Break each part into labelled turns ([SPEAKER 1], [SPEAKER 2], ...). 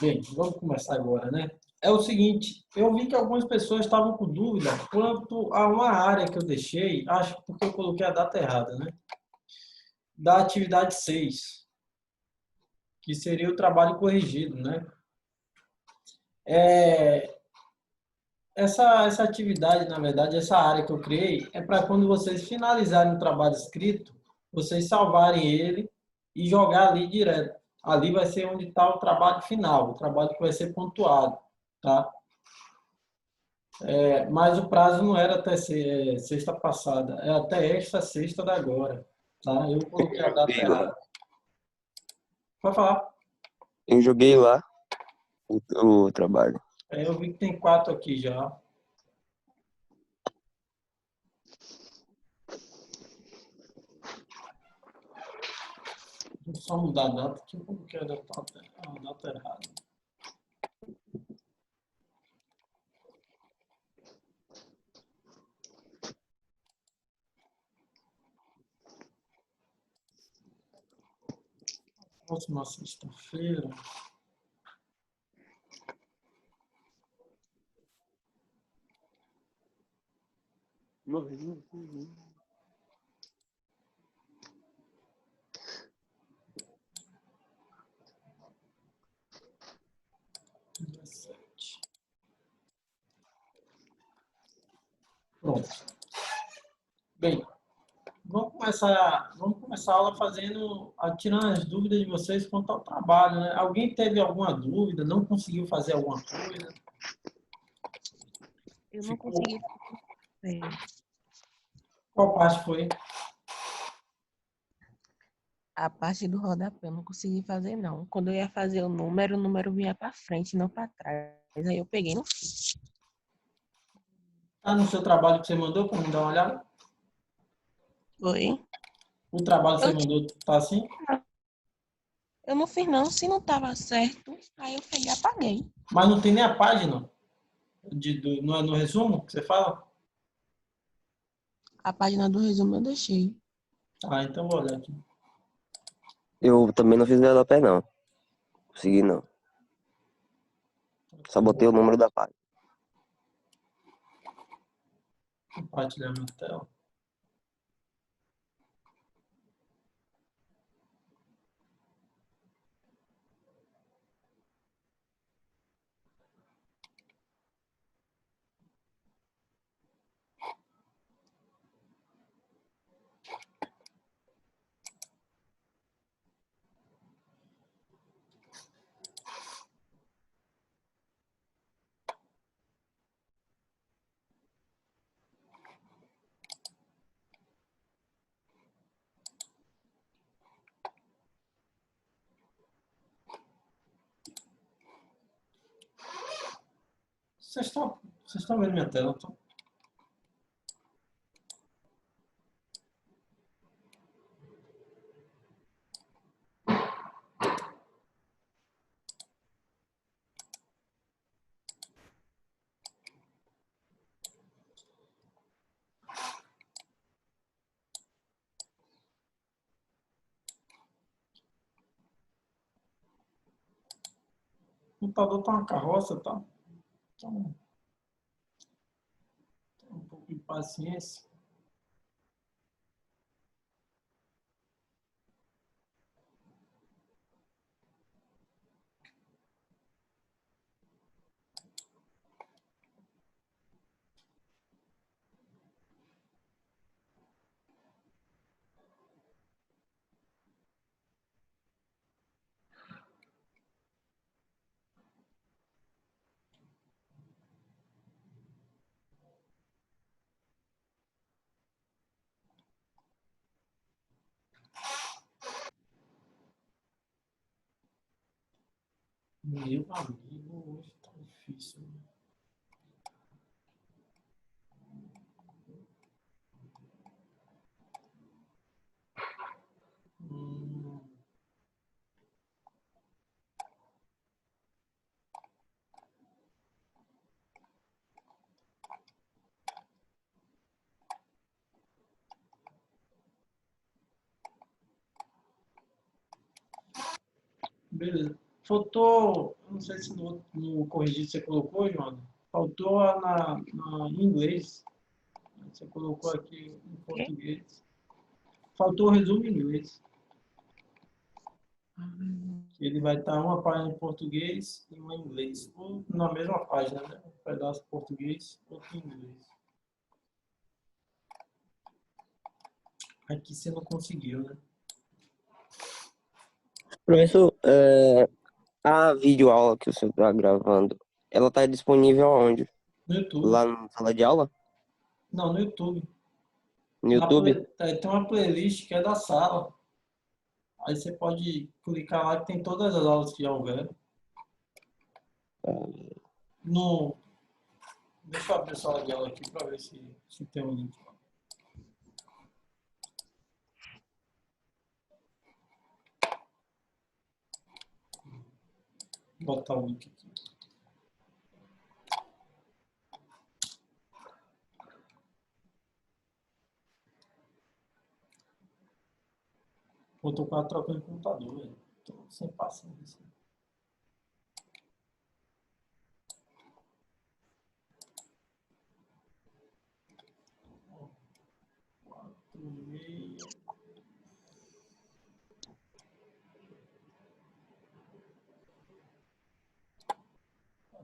[SPEAKER 1] Bem, vamos começar agora, né? É o seguinte, eu vi que algumas pessoas estavam com dúvida quanto a uma área que eu deixei, acho que porque eu coloquei a data errada, né? Da atividade 6, que seria o trabalho corrigido, né? É, essa atividade, na verdade, essa área que eu criei, é para quando vocês finalizarem o trabalho escrito, vocês salvarem ele e jogar ali direto. Ali vai ser onde está o trabalho final, o trabalho que vai ser pontuado, tá? Mas o prazo não era até sexta passada, é até esta sexta da agora, tá? Eu coloquei a data
[SPEAKER 2] Joguei lá.
[SPEAKER 1] errada. Pode falar.
[SPEAKER 2] Eu joguei lá o trabalho.
[SPEAKER 1] Eu vi que tem 4 aqui já. Vou só mudar a data, que eu coloquei a data errada. Próxima sexta-feira. Pronto. Bem, vamos começar a aula tirando as dúvidas de vocês quanto ao trabalho, né? Alguém teve alguma dúvida, não conseguiu fazer alguma coisa?
[SPEAKER 3] Eu não
[SPEAKER 1] Ficou...
[SPEAKER 3] consegui fazer.
[SPEAKER 1] Qual parte foi?
[SPEAKER 3] A parte do rodapé eu não consegui fazer, não. Quando eu ia fazer o número vinha para frente, não para trás. Aí eu peguei no fim.
[SPEAKER 1] Tá no seu trabalho que você mandou para me dar uma olhada?
[SPEAKER 3] Foi.
[SPEAKER 1] O trabalho que você
[SPEAKER 3] Eu,
[SPEAKER 1] mandou tá assim?
[SPEAKER 3] eu não fiz, não. Se não tava certo, aí eu peguei e apaguei.
[SPEAKER 1] Mas não tem nem a página não é no resumo que você fala?
[SPEAKER 3] A página do resumo eu deixei.
[SPEAKER 1] Ah, então vou olhar aqui.
[SPEAKER 2] Eu também não fiz rodapé, não. Consegui, não. Só botei o número da página.
[SPEAKER 1] Compartilhar minha tela. Vocês estão vendo minha tela? Então? O computador tá uma carroça, tá? Então, um pouco de paciência. Meu amigo, hoje tá difícil. Né? Hum, beleza. Faltou, não sei se no corrigido você colocou, Joana, faltou em inglês. Você colocou aqui em
[SPEAKER 3] Quê?
[SPEAKER 1] português. Faltou o resumo em inglês. Ele vai estar uma página em português e uma em inglês. Ou na mesma página, né? Um pedaço em português, outro em inglês. Aqui você não conseguiu, né?
[SPEAKER 2] Professor, a videoaula que o senhor está gravando, ela está disponível aonde?
[SPEAKER 1] No YouTube.
[SPEAKER 2] Lá na sala de aula?
[SPEAKER 1] Não, no YouTube.
[SPEAKER 2] No YouTube?
[SPEAKER 1] Tem uma playlist que é da sala. Aí você pode clicar lá que tem todas as aulas que já houveram. No, deixa eu abrir a sala de aula aqui para ver se tem um link. Vou botar o link aqui. Eu tô quase trocando de computador, velho. Tô sem paciência. Quatro, meia.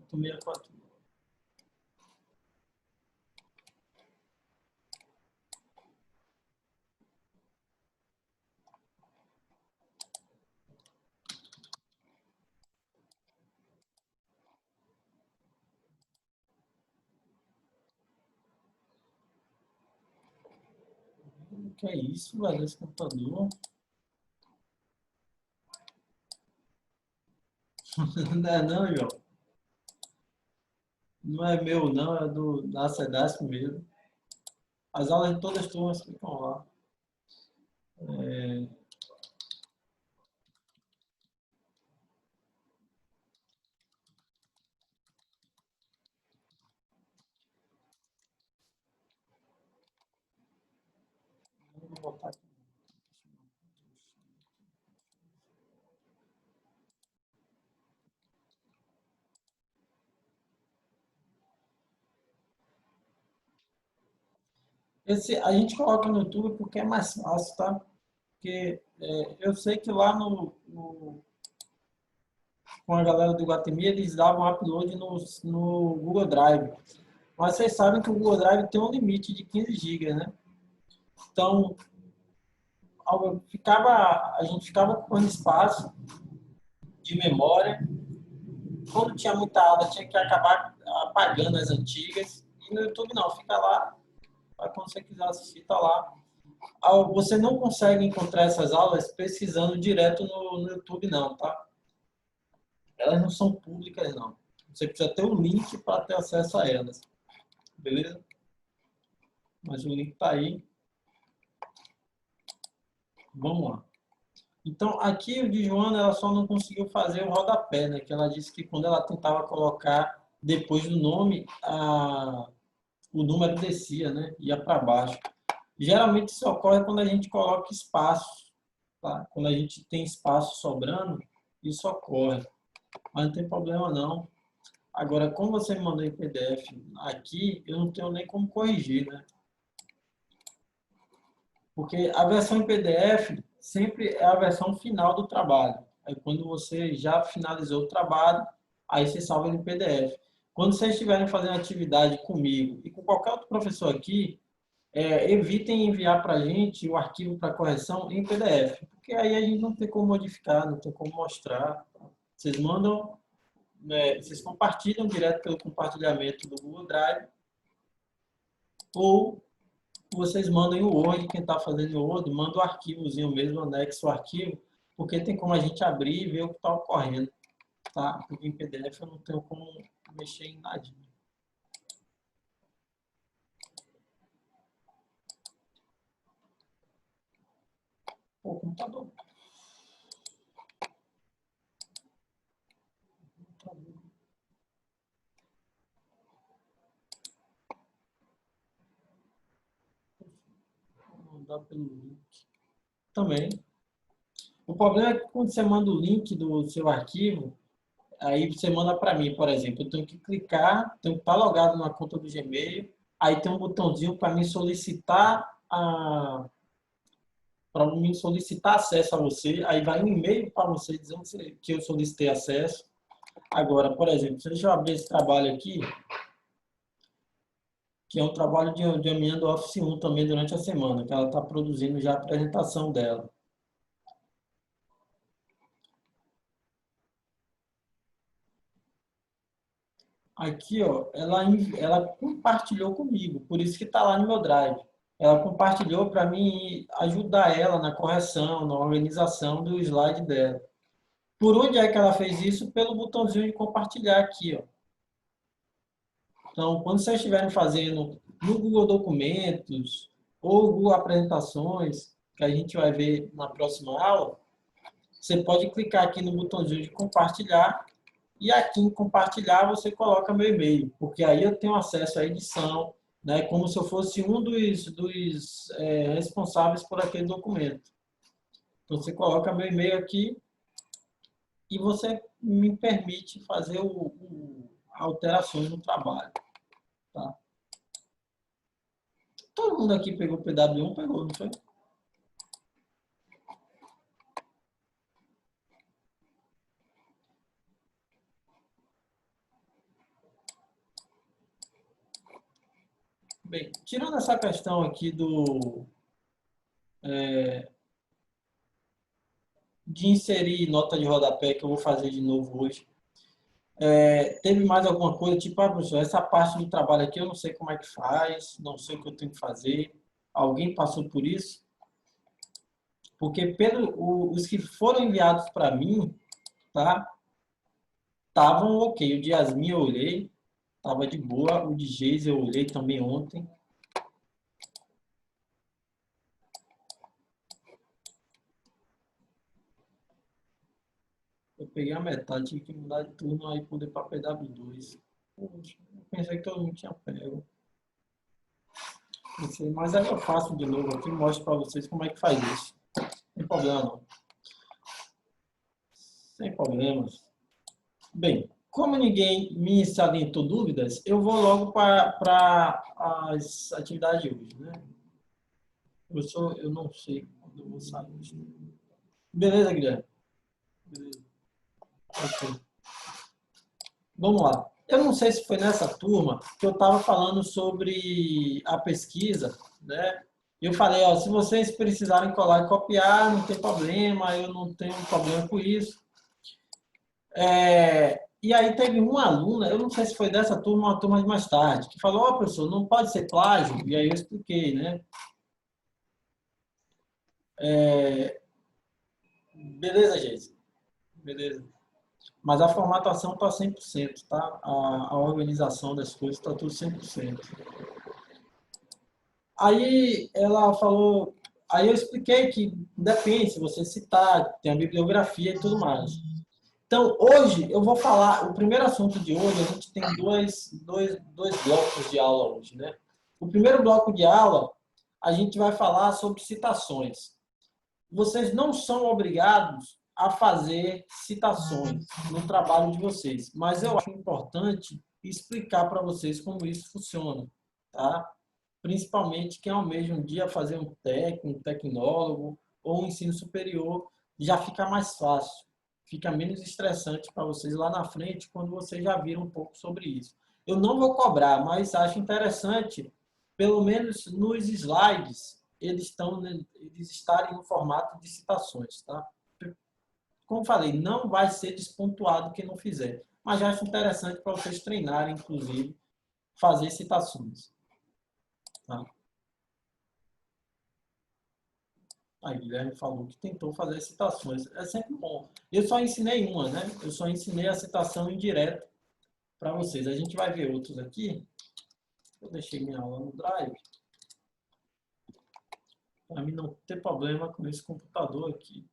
[SPEAKER 1] 464. O que é isso, velho? Esse computador? Não é não, João. Não é meu, não. É da SEDASP mesmo. As aulas de todas as turmas ficam lá. Vou botar aqui. A gente coloca no YouTube porque é mais fácil, tá? Porque eu sei que lá com a galera do Guatemi, eles davam upload no Google Drive. Mas vocês sabem que o Google Drive tem um limite de 15 GB, né? Então, a gente ficava ocupando espaço de memória. Quando tinha muita aula, tinha que acabar apagando as antigas. E no YouTube não, fica lá. Quando você quiser assistir, tá lá. Você não consegue encontrar essas aulas pesquisando direto no YouTube, não, tá? Elas não são públicas, não. Você precisa ter um link para ter acesso a elas. Beleza? Mas o link tá aí. Vamos lá. Então, aqui o de Joana, ela só não conseguiu fazer o rodapé, né? Que ela disse que quando ela tentava colocar depois do nome, o número descia, né? Ia para baixo. Geralmente isso ocorre quando a gente coloca espaço, tá? Quando a gente tem espaço sobrando, isso ocorre. Mas não tem problema não. Agora, como você me mandou em PDF aqui, eu não tenho nem como corrigir, né? Porque a versão em PDF sempre é a versão final do trabalho. Aí quando você já finalizou o trabalho, aí você salva ele em PDF. Quando vocês estiverem fazendo atividade comigo e com qualquer outro professor aqui, evitem enviar para a gente o arquivo para correção em PDF, porque aí a gente não tem como modificar, não tem como mostrar. Vocês mandam, né, vocês compartilham direto pelo compartilhamento do Google Drive, ou vocês mandam o Word, quem está fazendo o Word, manda o arquivozinho mesmo, anexo o arquivo, porque tem como a gente abrir e ver o que está ocorrendo, tá? Porque em PDF eu não tenho como mexer em nada. Pô, computador. Vou mandar pelo link. Também. O problema é que quando você manda o link do seu arquivo, aí você manda para mim, por exemplo, eu tenho que clicar, tenho que estar logado na conta do Gmail, aí tem um botãozinho para me solicitar acesso a você, aí vai um e-mail para você dizendo que eu solicitei acesso. Agora, por exemplo, deixa eu abrir esse trabalho aqui, que é um trabalho de uma menina do Office 1 também durante a semana, que ela está produzindo já a apresentação dela. Aqui, ó, ela compartilhou comigo, por isso que está lá no meu Drive. Ela compartilhou para mim ajudar ela na correção, na organização do slide dela. Por onde é que ela fez isso? Pelo botãozinho de compartilhar aqui, ó. Então, quando vocês estiverem fazendo no Google Documentos ou Google Apresentações, que a gente vai ver na próxima aula, você pode clicar aqui no botãozinho de compartilhar e aqui em compartilhar você coloca meu e-mail, porque aí eu tenho acesso à edição, né, como se eu fosse um dos responsáveis por aquele documento. Então, você coloca meu e-mail aqui e você me permite fazer alterações no trabalho. Tá? Todo mundo aqui pegou o PW1, pegou, não foi? Bem, tirando essa questão aqui de inserir nota de rodapé, que eu vou fazer de novo hoje, teve mais alguma coisa, tipo, professor, essa parte do trabalho aqui eu não sei como é que faz, não sei o que eu tenho que fazer. Alguém passou por isso? Porque os que foram enviados para mim, tá? Estavam ok. O de Yasmin eu olhei, estava de boa. O de Geise eu olhei também ontem. Eu peguei a metade, tive que mudar de turno aí poder para PW2. Poxa, eu pensei que todo mundo tinha pego. Mas aí eu faço de novo aqui e mostro para vocês como é que faz isso. Sem problema não. Sem problemas. Bem, como ninguém me salientou dúvidas, eu vou logo para as atividades de hoje, né? Eu não sei quando eu vou sair. Beleza, Guilherme? Beleza. Ok. Vamos lá. Eu não sei se foi nessa turma que eu estava falando sobre a pesquisa, né? Eu falei, ó, se vocês precisarem colar e copiar, não tem problema, eu não tenho problema com isso. E aí teve uma aluna, eu não sei se foi dessa turma ou uma turma de mais tarde, que falou, ó, professor, não pode ser plágio. E aí eu expliquei, né? Beleza, gente. Beleza. Mas a formatação está 100%, tá? A organização das coisas está tudo 100%. Aí ela falou, aí eu expliquei que depende, se você citar, tem a bibliografia e tudo mais. Então, hoje eu vou falar, o primeiro assunto de hoje, a gente tem dois blocos de aula hoje, né? O primeiro bloco de aula, a gente vai falar sobre citações. Vocês não são obrigados a fazer citações no trabalho de vocês, mas eu acho importante explicar para vocês como isso funciona, tá? Principalmente quem almeja um dia fazer um técnico, um tecnólogo ou um ensino superior, já fica mais fácil, fica menos estressante para vocês lá na frente quando vocês já viram um pouco sobre isso. Eu não vou cobrar, mas acho interessante, pelo menos nos slides, eles estarem no formato de citações, tá? Como falei, não vai ser despontuado quem não fizer, mas acho interessante para vocês treinarem, inclusive, fazer citações. Tá? A Guilherme falou que tentou fazer citações. É sempre bom. Eu só ensinei uma, né? Eu só ensinei a citação indireta para vocês. A gente vai ver outros aqui. Eu deixei minha aula no Drive. Para mim não ter problema com esse computador aqui.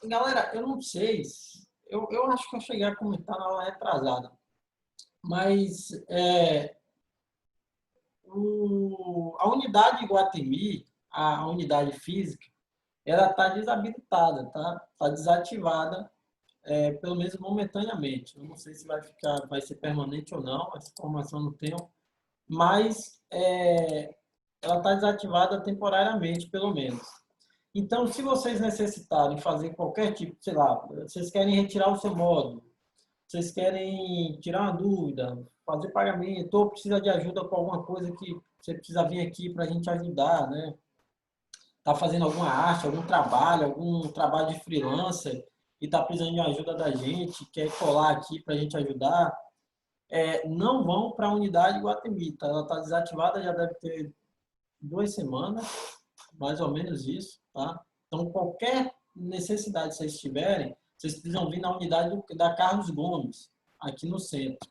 [SPEAKER 1] Galera, eu não sei, eu acho que eu cheguei a comentar na aula retrasada, mas a unidade Iguatemi, a unidade física, ela está desabilitada, tá? Está desativada, pelo menos momentaneamente. Eu não sei se vai ser permanente ou não, essa informação eu não tenho, mas ela está desativada temporariamente, pelo menos. Então, se vocês necessitarem fazer qualquer tipo, sei lá, vocês querem retirar o seu módulo, vocês querem tirar uma dúvida, fazer pagamento, ou precisa de ajuda com alguma coisa que você precisa vir aqui para a gente ajudar, né? Está fazendo alguma arte, algum trabalho de freelancer e está precisando de ajuda da gente, quer colar aqui para a gente ajudar, não vão para a unidade Guatemi, tá? Ela está desativada, já deve ter 2 semanas, mais ou menos isso, tá? Então, qualquer necessidade que vocês tiverem, vocês precisam vir na unidade da Carlos Gomes, aqui no centro.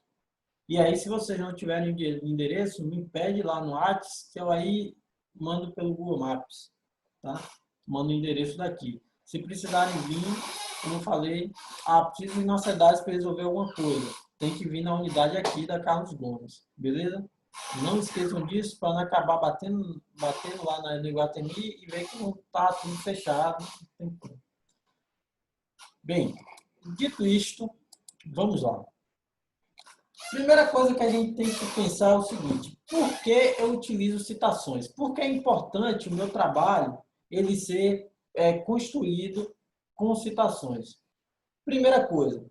[SPEAKER 1] E aí, se vocês não tiverem o endereço, me pede lá no WhatsApp, que eu aí mando pelo Google Maps, tá? Mando o endereço daqui. Se precisarem vir, como eu falei, preciso ir na cidade para resolver alguma coisa. Tem que vir na unidade aqui da Carlos Gomes, beleza? Não esqueçam disso para não acabar batendo lá na Iguatemi e ver que não está tudo fechado. Bem, dito isto, vamos lá. Primeira coisa que a gente tem que pensar é o seguinte: por que eu utilizo citações? Porque é importante o meu trabalho ele ser construído com citações. Primeira coisa,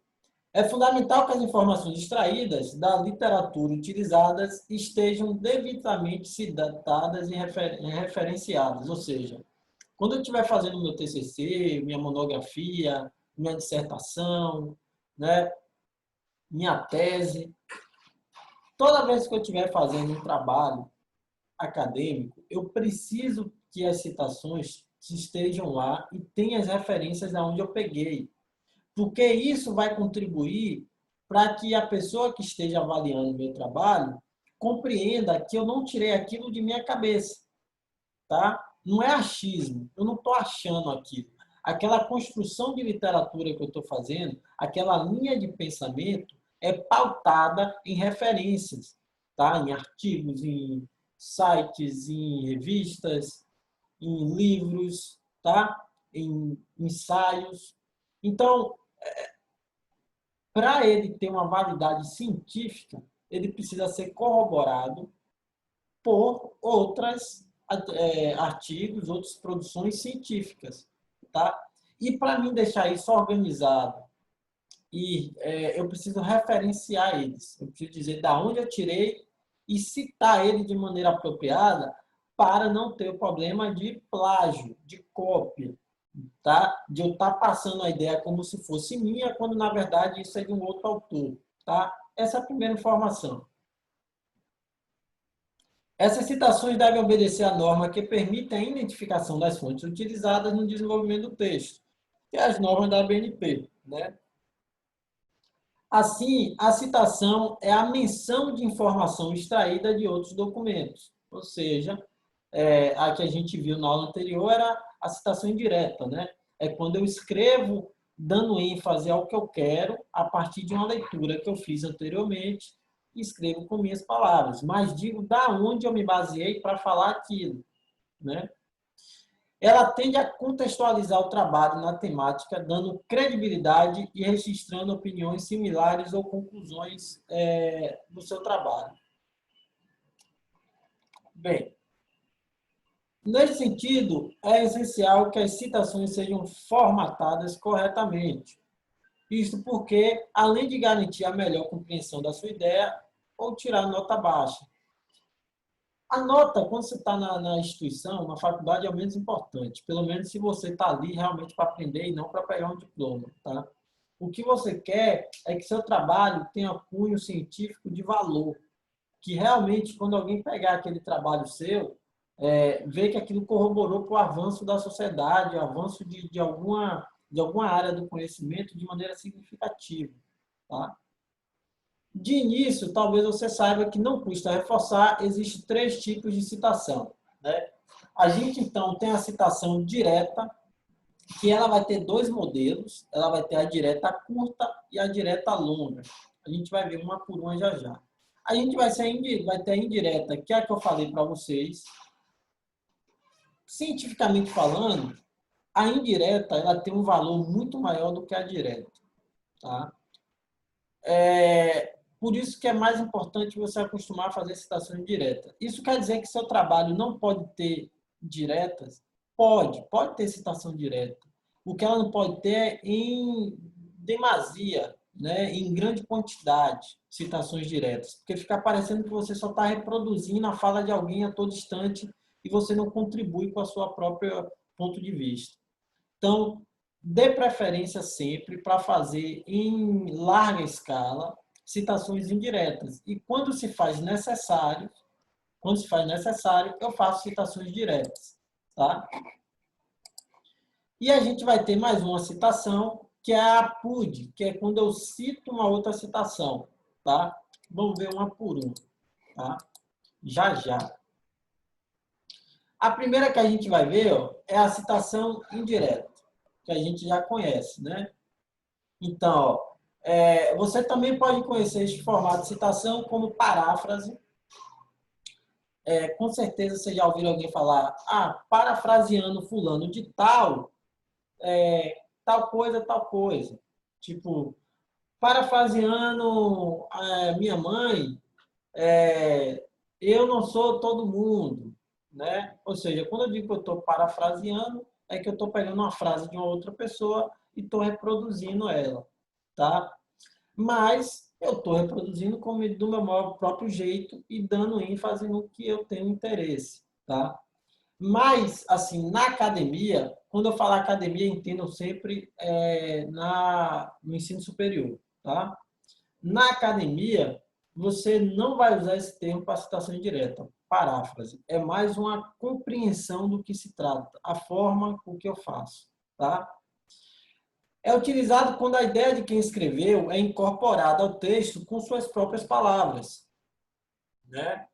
[SPEAKER 1] é fundamental que as informações extraídas da literatura utilizadas estejam devidamente citadas e referenciadas. Ou seja, quando eu estiver fazendo meu TCC, minha monografia, minha dissertação, né, minha tese, toda vez que eu estiver fazendo um trabalho acadêmico, eu preciso que as citações estejam lá e tenham as referências aonde eu peguei. Porque isso vai contribuir para que a pessoa que esteja avaliando o meu trabalho compreenda que eu não tirei aquilo de minha cabeça, tá? Não é achismo, eu não estou achando aquilo. Aquela construção de literatura que eu estou fazendo, aquela linha de pensamento é pautada em referências, tá? Em artigos, em sites, em revistas, em livros, tá? Em ensaios. Então, para ele ter uma validade científica, ele precisa ser corroborado por outros artigos, outras produções científicas, tá? E para mim deixar isso organizado, eu preciso referenciar eles, eu preciso dizer da onde eu tirei e citar ele de maneira apropriada para não ter o problema de plágio, de cópia, tá? De eu estar passando a ideia como se fosse minha, quando na verdade isso é de um outro autor, tá? Essa é a primeira informação. Essas citações devem obedecer à norma que permite a identificação das fontes utilizadas no desenvolvimento do texto, que é as normas da ABNT, né? Assim, a citação é a menção de informação extraída de outros documentos, ou seja, a que a gente viu na aula anterior era a citação indireta, né? É quando eu escrevo dando ênfase ao que eu quero a partir de uma leitura que eu fiz anteriormente e escrevo com minhas palavras, mas digo da onde eu me baseei para falar aquilo, né? Ela tende a contextualizar o trabalho na temática, dando credibilidade e registrando opiniões similares ou conclusões do seu trabalho. Bem, nesse sentido, é essencial que as citações sejam formatadas corretamente. Isso porque, além de garantir a melhor compreensão da sua ideia, ou tirar nota baixa. A nota, quando você está na instituição, na faculdade, é o menos importante. Pelo menos se você está ali realmente para aprender e não para pegar um diploma. Tá? O que você quer é que seu trabalho tenha cunho científico de valor. Que realmente, quando alguém pegar aquele trabalho seu, ver que aquilo corroborou para o avanço da sociedade, o avanço de alguma área do conhecimento de maneira significativa. Tá? De início, talvez você saiba que não custa reforçar, existem 3 tipos de citação. Né? A gente, então, tem a citação direta, que ela vai ter dois modelos, ela vai ter a direta curta e a direta longa. A gente vai ver uma por uma já já. A gente vai ter a indireta, que é a que eu falei para vocês. Cientificamente falando, a indireta ela tem um valor muito maior do que a direta. Tá? Por isso que é mais importante você acostumar a fazer citações diretas. Isso quer dizer que seu trabalho não pode ter diretas? Pode ter citação direta. O que ela não pode ter é em demasia, né? Em grande quantidade, citações diretas. Porque fica parecendo que você só está reproduzindo a fala de alguém a todo instante e você não contribui com a sua própria ponto de vista. Então, dê preferência sempre para fazer em larga escala citações indiretas. E quando se faz necessário, eu faço citações diretas, tá? E a gente vai ter mais uma citação, que é a APUD, que é quando eu cito uma outra citação, tá? Vamos ver uma por uma, tá? Já, já. A primeira que a gente vai ver, ó, é a citação indireta, que a gente já conhece, né? Então, ó, você também pode conhecer este formato de citação como paráfrase. Com certeza você já ouviu alguém falar, parafraseando fulano de tal, tal coisa, tal coisa. Tipo, parafraseando minha mãe, eu não sou todo mundo, né? Ou seja, quando eu digo que eu estou parafraseando, é que eu estou pegando uma frase de uma outra pessoa e estou reproduzindo ela, tá? Mas eu estou reproduzindo do meu próprio jeito e dando ênfase no que eu tenho interesse, tá? Mas, assim, na academia, quando eu falar academia, entendam sempre no ensino superior, tá? Na academia, você não vai usar esse termo para citação indireta, paráfrase. É mais uma compreensão do que se trata, a forma com que eu faço, tá? É utilizado quando a ideia de quem escreveu é incorporada ao texto com suas próprias palavras, né?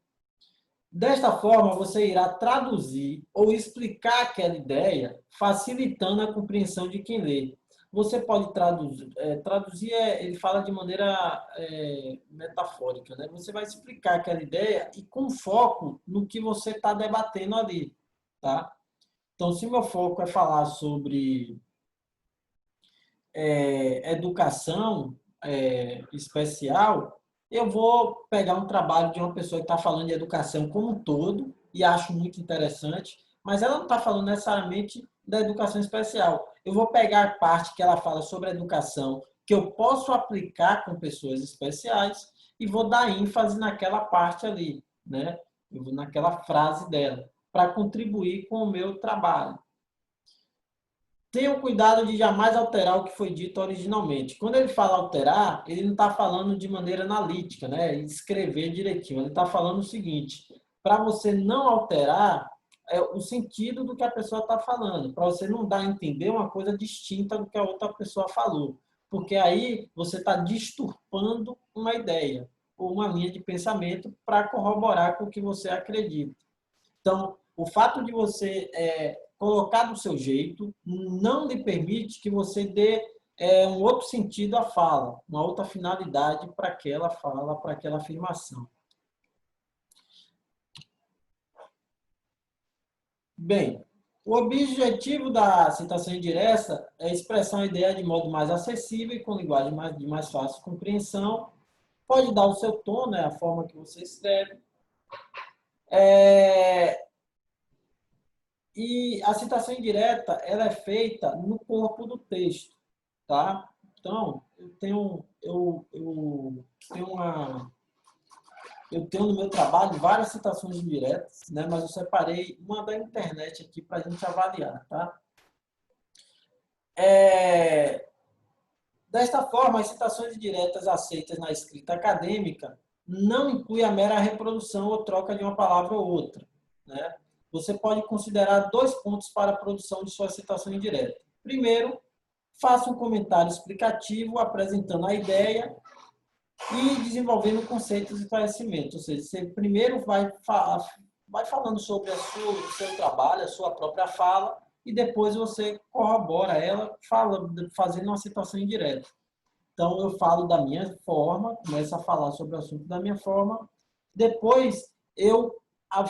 [SPEAKER 1] Desta forma, você irá traduzir ou explicar aquela ideia, facilitando a compreensão de quem lê. Você pode traduzir, ele fala de maneira metafórica, né? Você vai explicar aquela ideia e com foco no que você está debatendo ali, tá? Então, se meu foco é falar sobre educação especial, eu vou pegar um trabalho de uma pessoa que está falando de educação como um todo e acho muito interessante, mas ela não está falando necessariamente da educação especial. Eu vou pegar a parte que ela fala sobre a educação que eu posso aplicar com pessoas especiais e vou dar ênfase naquela parte ali, né? Naquela frase dela, para contribuir com o meu trabalho. Tenha o cuidado de jamais alterar o que foi dito originalmente. Quando ele fala alterar, ele não está falando de maneira analítica, né? Escrever direitinho. Ele está falando o seguinte: para você não alterar o sentido do que a pessoa está falando, para você não dar a entender uma coisa distinta do que a outra pessoa falou. Porque aí você está disturpando uma ideia ou uma linha de pensamento para corroborar com o que você acredita. Então, o fato de você colocar do seu jeito não lhe permite que você dê um outro sentido à fala, uma outra finalidade para aquela fala, para aquela afirmação. Bem, o objetivo da citação indireta é expressar a ideia de modo mais acessível e com linguagem de mais fácil compreensão. Pode dar o seu tom, né, a forma que você escreve. E a citação indireta, ela é feita no corpo do texto, tá? Então, eu tenho no meu trabalho várias citações indiretas, né? Mas eu separei uma da internet aqui para a gente avaliar, tá? Desta forma, as citações indiretas aceitas na escrita acadêmica não incluem a mera reprodução ou troca de uma palavra ou outra, né? Você pode considerar 2 pontos para a produção de sua citação indireta. Primeiro, faça um comentário explicativo apresentando a ideia e desenvolvendo conceitos e conhecimentos. Ou seja, você primeiro vai falando sobre o seu trabalho, a sua própria fala, e depois você corrobora ela fazendo uma citação indireta. Então, eu falo da minha forma, começo a falar sobre o assunto da minha forma, depois eu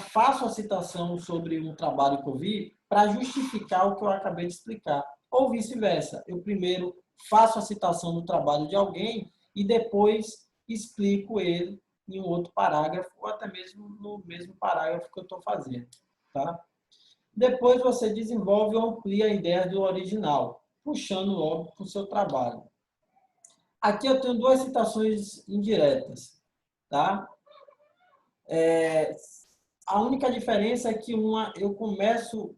[SPEAKER 1] faço a citação sobre um trabalho que eu vi para justificar o que eu acabei de explicar. Ou vice-versa. Eu primeiro faço a citação do trabalho de alguém e depois explico ele em um outro parágrafo, ou até mesmo no mesmo parágrafo que eu estou fazendo. Tá? Depois você desenvolve ou amplia a ideia do original, puxando logo para o seu trabalho. Aqui eu tenho duas citações indiretas. Tá? A única diferença é que uma eu começo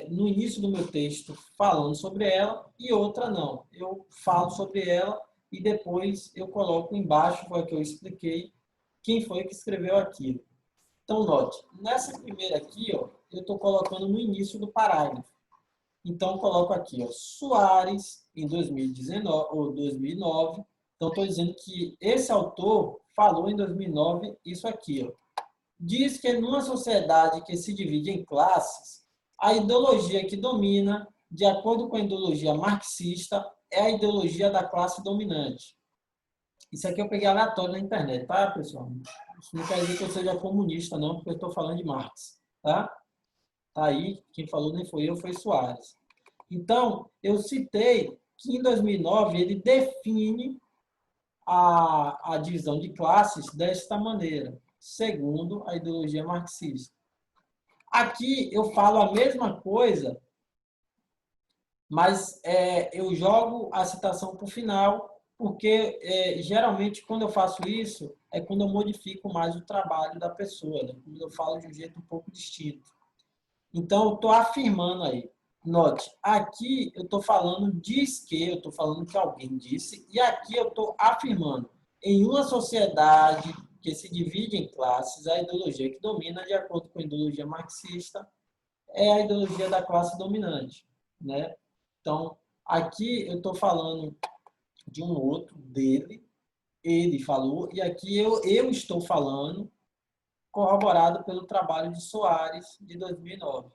[SPEAKER 1] no início do meu texto falando sobre ela e outra não. Eu falo sobre ela e depois eu coloco embaixo, foi o que eu expliquei, quem foi que escreveu aquilo. Então, note, nessa primeira aqui, ó, eu estou colocando no início do parágrafo. Então, eu coloco aqui, ó, Soares, em 2019, ou 2009. Então, estou dizendo que esse autor falou em 2009 isso aqui, ó. Diz que numa sociedade que se divide em classes, a ideologia que domina, de acordo com a ideologia marxista, é a ideologia da classe dominante. Isso aqui eu peguei aleatório na internet, tá, pessoal? Isso não quer dizer que eu seja comunista, não, porque eu estou falando de Marx, tá? Tá aí, quem falou nem foi eu, foi Soares. Então, eu citei que em 2009 ele define a divisão de classes desta maneira, segundo a ideologia marxista. Aqui eu falo a mesma coisa, mas eu jogo a citação para o final, porque geralmente quando eu faço isso, é quando eu modifico mais o trabalho da pessoa, né? Quando eu falo de um jeito um pouco distinto. Então, eu estou afirmando aí. Note, aqui eu estou falando diz que, eu estou falando que alguém disse, e aqui eu estou afirmando. Em uma sociedade que se divide em classes, a ideologia que domina, de acordo com a ideologia marxista, é a ideologia da classe dominante, né? Então, aqui eu estou falando de um outro, dele, ele falou, e aqui eu estou falando, corroborado pelo trabalho de Soares, de 2009.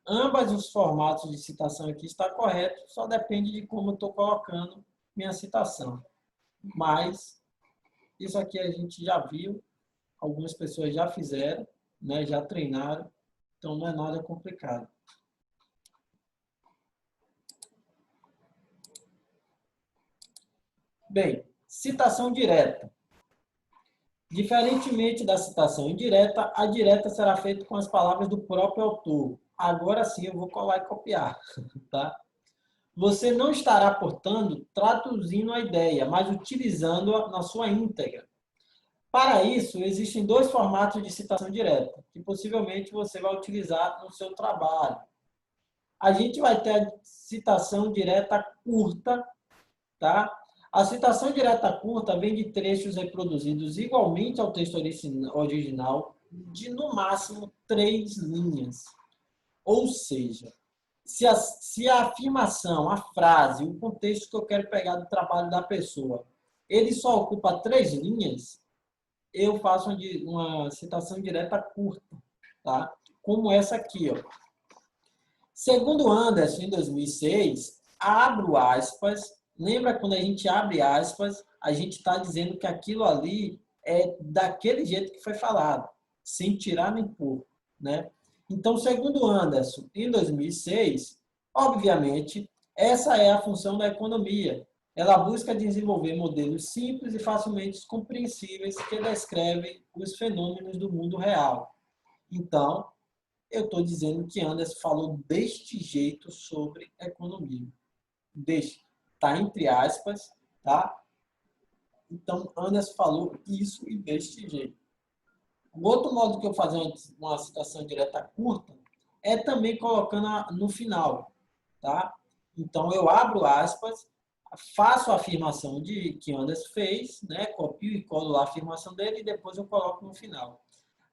[SPEAKER 1] Ambos os formatos de citação aqui está correto, só depende de como eu estou colocando minha citação. Mas isso aqui a gente já viu, algumas pessoas já fizeram, né, já treinaram, então não é nada complicado. Bem, citação direta. Diferentemente da citação indireta, a direta será feita com as palavras do próprio autor. Agora sim eu vou colar e copiar, tá? Você não estará, portanto, traduzindo a ideia, mas utilizando-a na sua íntegra. Para isso, existem dois formatos de citação direta, que possivelmente você vai utilizar no seu trabalho. A gente vai ter a citação direta curta, tá? A citação direta curta vem de trechos reproduzidos igualmente ao texto original, de no máximo 3 linhas. Ou seja, se a afirmação, a frase, o contexto que eu quero pegar do trabalho da pessoa, ele só ocupa 3 linhas, eu faço uma citação direta curta, tá? Como essa aqui, ó. Segundo Anderson, em 2006, abro aspas. Lembra quando a gente abre aspas, a gente está dizendo que aquilo ali é daquele jeito que foi falado, sem tirar nem pôr, né? Então, segundo Anderson, em 2006, obviamente, essa é a função da economia. Ela busca desenvolver modelos simples e facilmente compreensíveis que descrevem os fenômenos do mundo real. Então, eu estou dizendo que Anderson falou deste jeito sobre economia. Está entre aspas, tá? Então, Anderson falou isso e deste jeito. O outro modo que eu fazer uma citação direta curta é também colocando no final, tá? Então, eu abro aspas, faço a afirmação que Anderson fez, né? Copio e colo lá a afirmação dele e depois eu coloco no final.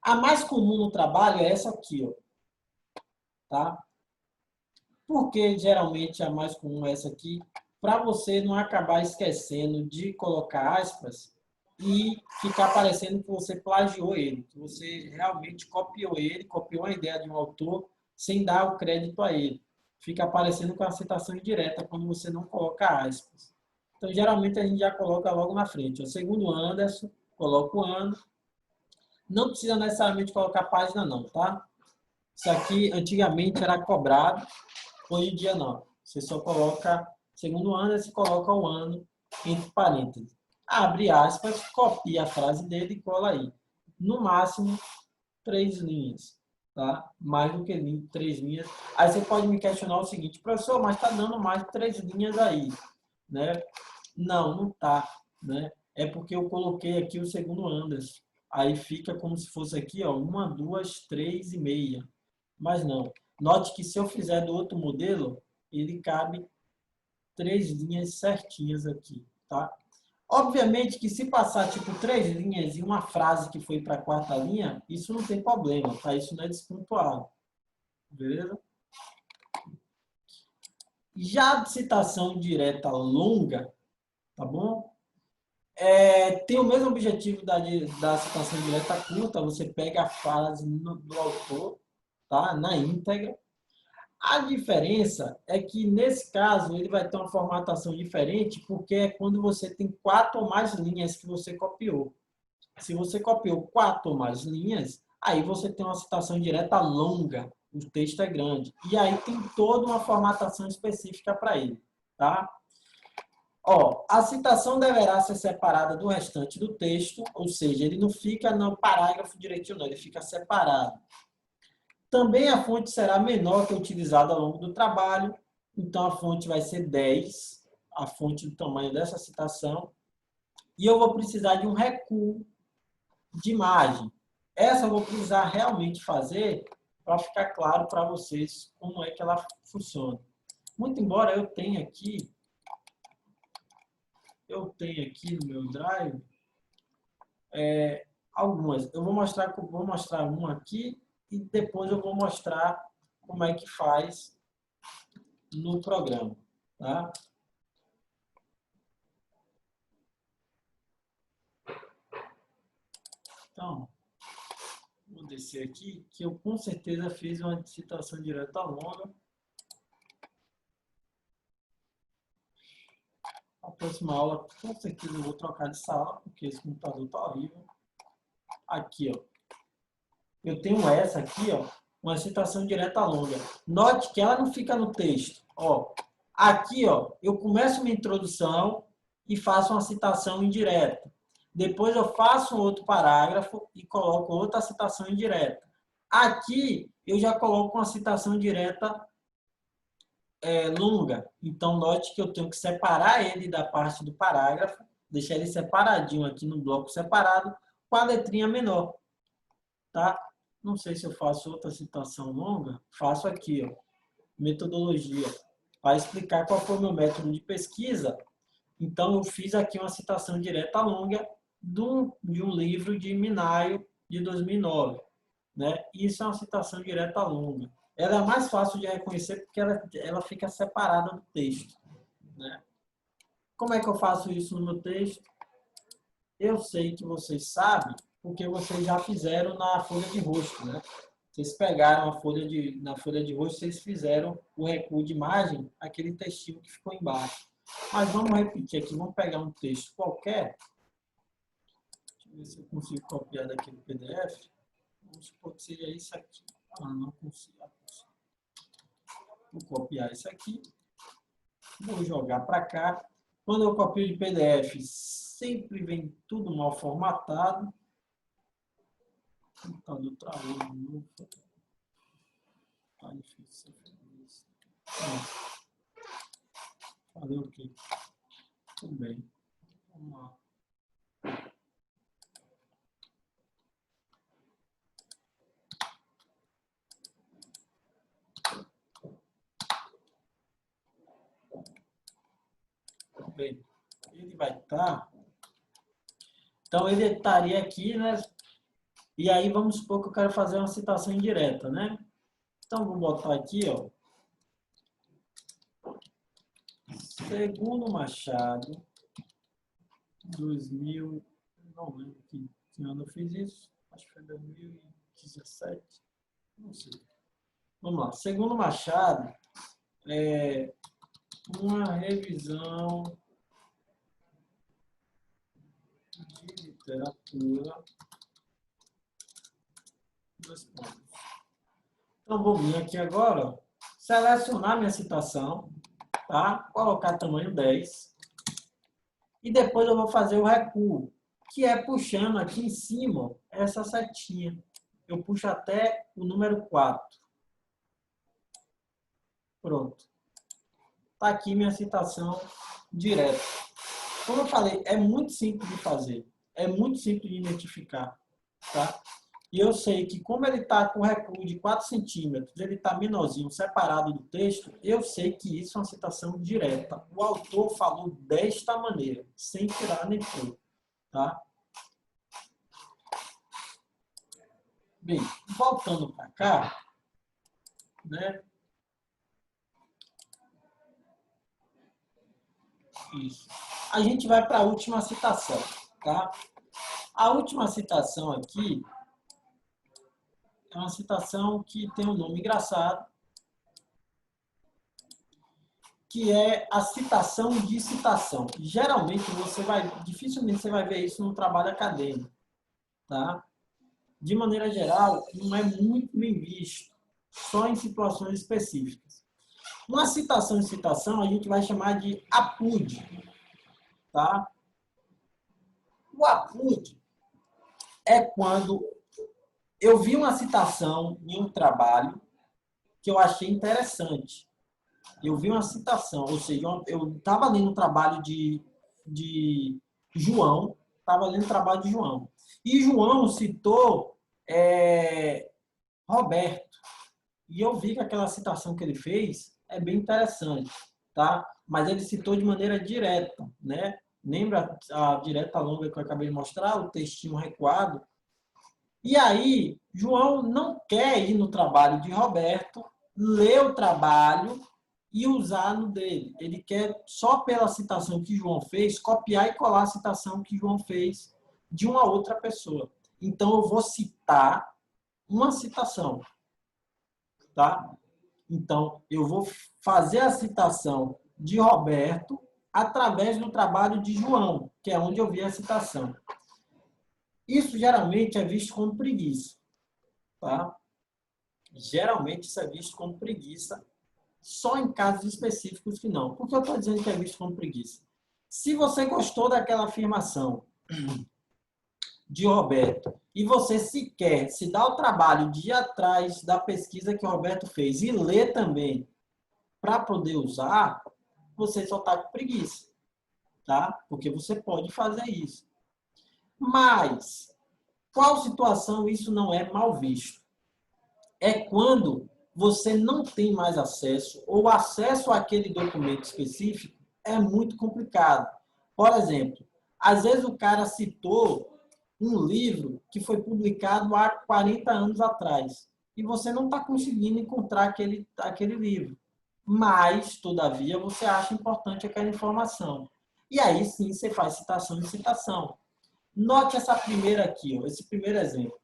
[SPEAKER 1] A mais comum no trabalho é essa aqui, ó, tá? Por que geralmente a mais comum é essa aqui? Para você não acabar esquecendo de colocar aspas e ficar parecendo que você plagiou ele, que você realmente copiou ele, copiou a ideia de um autor sem dar o crédito a ele. fica aparecendo com a citação indireta quando você não coloca aspas. Então, geralmente, a gente já coloca logo na frente. Ó, segundo Anderson, coloca o ano. Não precisa necessariamente colocar página, não, tá? Isso aqui, antigamente, era cobrado. Hoje em dia, não. Você só coloca, segundo Anderson, coloca o ano entre parênteses. Abre aspas, copia a frase dele e cola aí. No máximo, 3 linhas. Tá? Mais do que 3 linhas. Aí você pode me questionar o seguinte, professor, mas está dando mais de 3 linhas aí. Né? Não, não está. Né? É porque eu coloquei aqui o segundo Anderson. Aí fica como se fosse aqui, ó, 1, 2, 3 e meia. Mas não. Note que se eu fizer do outro modelo, ele cabe 3 linhas certinhas aqui. Tá? Obviamente que se passar tipo 3 linhas e uma frase que foi para a quarta linha, isso não tem problema, tá? Isso não é despontuado. Beleza? Já a citação direta longa, tá bom? Tem o mesmo objetivo da citação direta curta, você pega a frase do autor, tá? Na íntegra. A diferença é que, nesse caso, ele vai ter uma formatação diferente, porque é quando você tem 4 ou mais linhas que você copiou. Se você copiou 4 ou mais linhas, aí você tem uma citação direta longa, o texto é grande. E aí tem toda uma formatação específica para ele. Tá? Ó, a citação deverá ser separada do restante do texto, ou seja, ele não fica no parágrafo direitinho, não, ele fica separado. Também a fonte será menor que a utilizada ao longo do trabalho, então a fonte vai ser 10, a fonte do tamanho dessa citação, e eu vou precisar de um recuo de imagem. Essa eu vou precisar realmente fazer para ficar claro para vocês como é que ela funciona. Muito embora eu tenha aqui no meu Drive algumas. Eu vou mostrar uma aqui e depois eu vou mostrar como é que faz no programa, tá? Então, vou descer aqui, que eu com certeza fiz uma citação direta longa. A próxima aula, com certeza eu vou trocar de sala, porque esse computador está horrível. Aqui, ó. Eu tenho essa aqui, ó, uma citação direta longa. Note que ela não fica no texto. Ó, aqui, ó, eu começo minha introdução e faço uma citação indireta. Depois eu faço um outro parágrafo e coloco outra citação indireta. Aqui eu já coloco uma citação direta longa. Então, note que eu tenho que separar ele da parte do parágrafo, deixar ele separadinho aqui no bloco separado, com a letrinha menor. Tá? Não sei se eu faço outra citação longa. Faço aqui, ó, metodologia. Para explicar qual foi o meu método de pesquisa, então eu fiz aqui uma citação direta longa de um livro de Minayo, de 2009. Né? Isso é uma citação direta longa. Ela é mais fácil de reconhecer porque ela fica separada do texto. Né? Como é que eu faço isso no meu texto? Eu sei que vocês sabem, porque vocês já fizeram na folha de rosto. Né? Vocês pegaram na folha de rosto, vocês fizeram o recuo de imagem, aquele textinho que ficou embaixo. Mas vamos repetir aqui, vamos pegar um texto qualquer. Deixa eu ver se eu consigo copiar daqui do PDF. Vamos supor que seja isso aqui. Não consigo. Vou copiar isso aqui. Vou jogar para cá. Quando eu copio de PDF, sempre vem tudo mal formatado. O computador travou de novo. Tá difícil fazer isso. Fazer o quê? Tudo bem. Vamos lá. Bem, ele vai estar. Então, ele estaria aqui, né? E aí, vamos supor que eu quero fazer uma citação indireta, né? Então, vou botar aqui, ó. Segundo Machado, 2000, não lembro que ano eu fiz isso. Acho que foi 2017. Não sei. Vamos lá. Segundo Machado, uma revisão de literatura. Dois pontos. Então, vou vir aqui agora, ó, selecionar minha citação, tá? Colocar tamanho 10. E depois eu vou fazer o recuo, que é puxando aqui em cima essa setinha. Eu puxo até o número 4. Pronto. Está aqui minha citação direta. Como eu falei, é muito simples de fazer. É muito simples de identificar. Tá? E eu sei que como ele está com recuo de 4 centímetros, ele está menorzinho, separado do texto, eu sei que isso é uma citação direta. O autor falou desta maneira, sem tirar nem pôr. Tá? Bem, voltando para cá, né? Isso. A gente vai para a última citação, tá? A última citação aqui é uma citação que tem um nome engraçado, que é a citação de citação. Geralmente dificilmente você vai ver isso no trabalho acadêmico, tá? De maneira geral, não é muito bem visto, só em situações específicas. Uma citação de citação a gente vai chamar de APUD, tá? O APUD é quando eu vi uma citação em um trabalho que eu achei interessante. Eu vi uma citação, ou seja, eu estava lendo um trabalho de João, e João citou Roberto. E eu vi que aquela citação que ele fez é bem interessante, tá? Mas ele citou de maneira direta, né? Lembra a direta longa que eu acabei de mostrar, o textinho recuado? E aí, João não quer ir no trabalho de Roberto, ler o trabalho e usar no dele. Ele quer, só pela citação que João fez, copiar e colar a citação que João fez de uma outra pessoa. Então, eu vou citar uma citação, tá? Então, eu vou fazer a citação de Roberto através do trabalho de João, que é onde eu vi a citação. Isso geralmente é visto como preguiça, tá? Geralmente isso é visto como preguiça, só em casos específicos que não. Por que eu estou dizendo que é visto como preguiça? Se você gostou daquela afirmação de Roberto e você sequer se dá o trabalho de ir atrás da pesquisa que o Roberto fez e ler também para poder usar, você só está com preguiça, tá? Porque você pode fazer isso. Mas, qual situação isso não é mal visto? É quando você não tem mais acesso, ou o acesso àquele documento específico é muito complicado. Por exemplo, às vezes o cara citou um livro que foi publicado há 40 anos atrás, e você não está conseguindo encontrar aquele livro. Mas, todavia, você acha importante aquela informação. E aí sim você faz citação de citação. Note essa primeira aqui, ó, esse primeiro exemplo.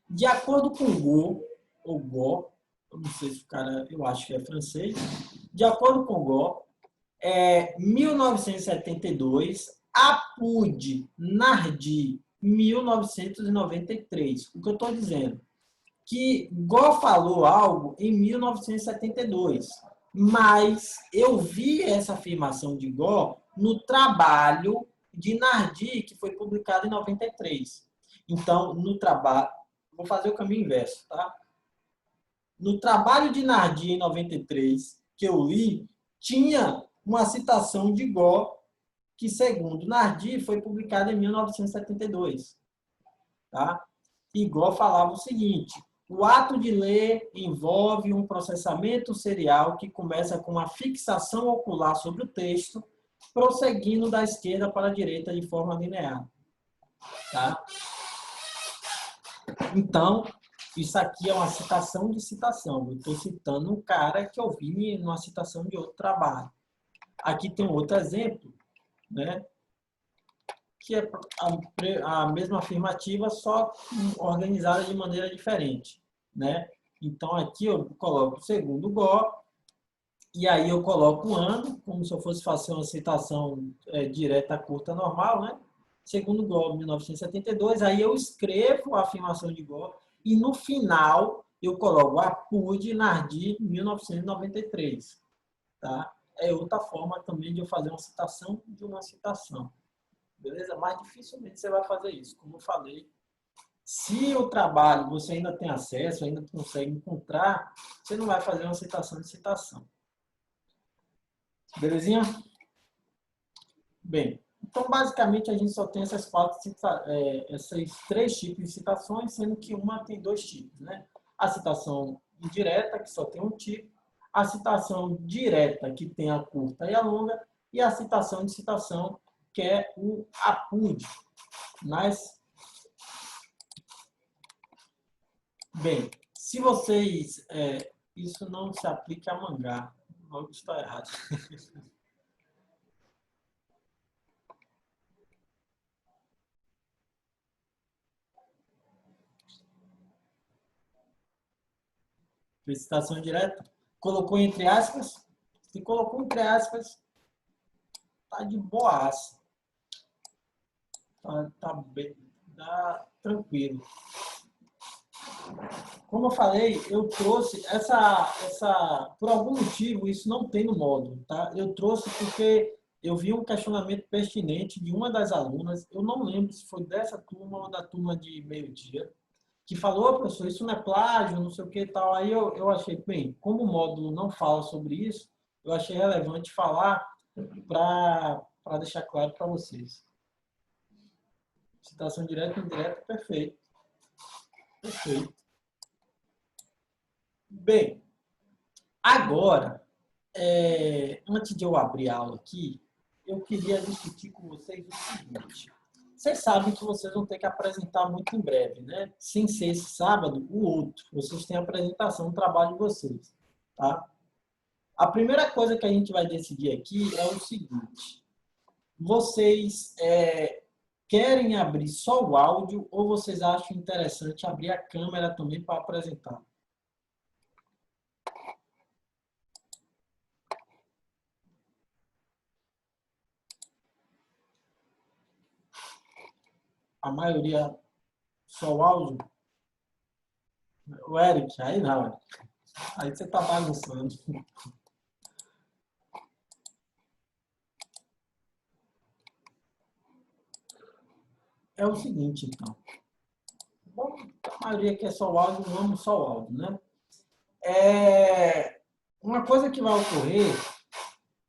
[SPEAKER 1] De acordo com Go, ou Go, eu não sei se o cara, eu acho que é francês, de acordo com Go, 1972, Apud, Nardi, 1993. O que eu estou dizendo? Que Go falou algo em 1972, mas eu vi essa afirmação de Go no trabalho de Nardi, que foi publicado em 93. Então, no trabalho, vou fazer o caminho inverso, tá? No trabalho de Nardi, em 93, que eu li, tinha uma citação de Go, que, segundo Nardi, foi publicada em 1972. Tá? E Go falava o seguinte: o ato de ler envolve um processamento serial que começa com uma fixação ocular sobre o texto, prosseguindo da esquerda para a direita de forma linear. Tá? Então, isso aqui é uma citação de citação. Eu estou citando um cara que eu vi numa citação de outro trabalho. Aqui tem um outro exemplo, né? Que é a mesma afirmativa, só organizada de maneira diferente, né? Então, aqui eu coloco o segundo GO, e aí eu coloco o ano, como se eu fosse fazer uma citação direta, curta, normal, né? Segundo GO, 1972, aí eu escrevo a afirmação de GO, e no final eu coloco Apud Nardi, 1993. Tá? É outra forma também de eu fazer uma citação de uma citação. Beleza? Mas dificilmente você vai fazer isso. Como eu falei, se o trabalho você ainda tem acesso, ainda consegue encontrar, você não vai fazer uma citação de citação. Belezinha? Bem, então basicamente a gente só tem esses três tipos de citações, sendo que uma tem dois tipos, né? A citação indireta, que só tem um tipo, a citação direta, que tem a curta e a longa, e a citação de citação, que é o apud. Mas, bem, se vocês... isso não se aplica a mangá. Algo está errado. Fez citação direta. Colocou entre aspas. Se colocou entre aspas, tá de boaça. Tá bem, tá tranquilo. Como eu falei, eu trouxe por algum motivo, isso não tem no módulo, tá? Eu trouxe porque eu vi um questionamento pertinente de uma das alunas, eu não lembro se foi dessa turma ou da turma de meio-dia, que falou, professor, isso não é plágio, não sei o que e tal. Aí eu achei, bem, como o módulo não fala sobre isso, eu achei relevante falar para deixar claro para vocês. Citação direta e indireta, perfeito. Perfeito. Bem, agora, antes de eu abrir a aula aqui, eu queria discutir com vocês o seguinte. Vocês sabem que vocês vão ter que apresentar muito em breve, né? Sem ser esse sábado, o outro. Vocês têm a apresentação do trabalho de vocês, tá? A primeira coisa que a gente vai decidir aqui é o seguinte. Vocês querem abrir só o áudio ou vocês acham interessante abrir a câmera também para apresentar? A maioria só o áudio? O Eric, aí não, Eric. Aí você tá bagunçando. É o seguinte, então. Bom, a maioria quer só o áudio, vamos só o áudio, né? Uma coisa que vai ocorrer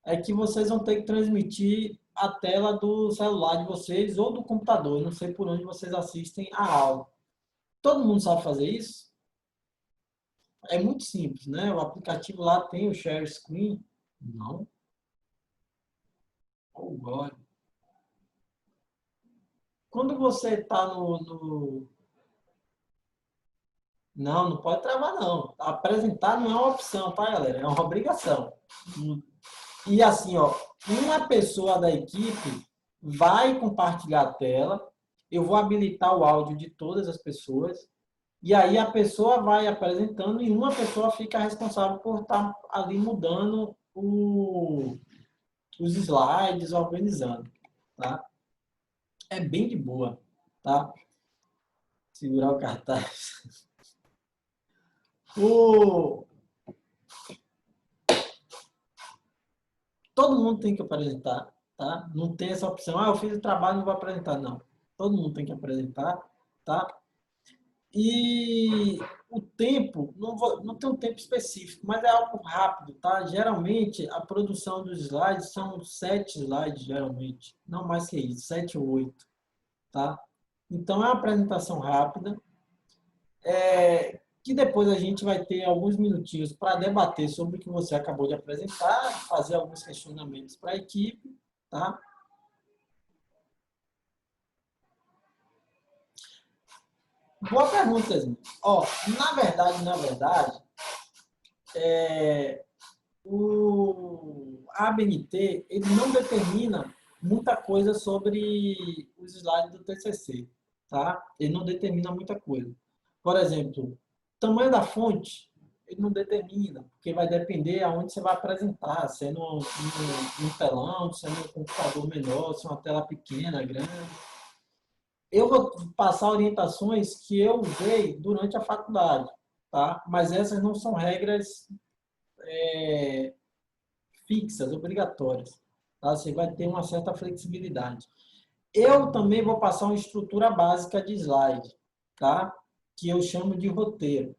[SPEAKER 1] é que vocês vão ter que transmitir a tela do celular de vocês ou do computador. Não sei por onde vocês assistem a aula. Todo mundo sabe fazer isso? É muito simples, né? O aplicativo lá tem o share screen. Não. Oh, God. Quando você está Não, não pode travar, não. Apresentar não é uma opção, tá, galera? É uma obrigação. E assim, ó, uma pessoa da equipe vai compartilhar a tela, eu vou habilitar o áudio de todas as pessoas, e aí a pessoa vai apresentando e uma pessoa fica responsável por estar ali mudando os slides, organizando, tá? É bem de boa, tá? Segurar o cartaz. Todo mundo tem que apresentar, tá? Não tem essa opção, eu fiz o trabalho, não vou apresentar, não. Todo mundo tem que apresentar, tá? E o tempo, não tem um tempo específico, mas é algo rápido, tá? Geralmente, a produção dos slides são 7 slides, geralmente. Não mais que isso, 7 ou 8, tá? Então, é uma apresentação rápida, que depois a gente vai ter alguns minutinhos para debater sobre o que você acabou de apresentar, fazer alguns questionamentos para a equipe, tá? Boa pergunta, Yasmin. Ó, na verdade, a ABNT ele não determina muita coisa sobre os slides do TCC, tá? Ele não determina muita coisa. Por exemplo, tamanho da fonte, ele não determina, porque vai depender aonde você vai apresentar, se é num telão, se é num computador menor, se é uma tela pequena, grande. Eu vou passar orientações que eu usei durante a faculdade, tá? Mas essas não são regras fixas, obrigatórias. Tá? Você vai ter uma certa flexibilidade. Eu também vou passar uma estrutura básica de slide, tá? Que eu chamo de roteiro.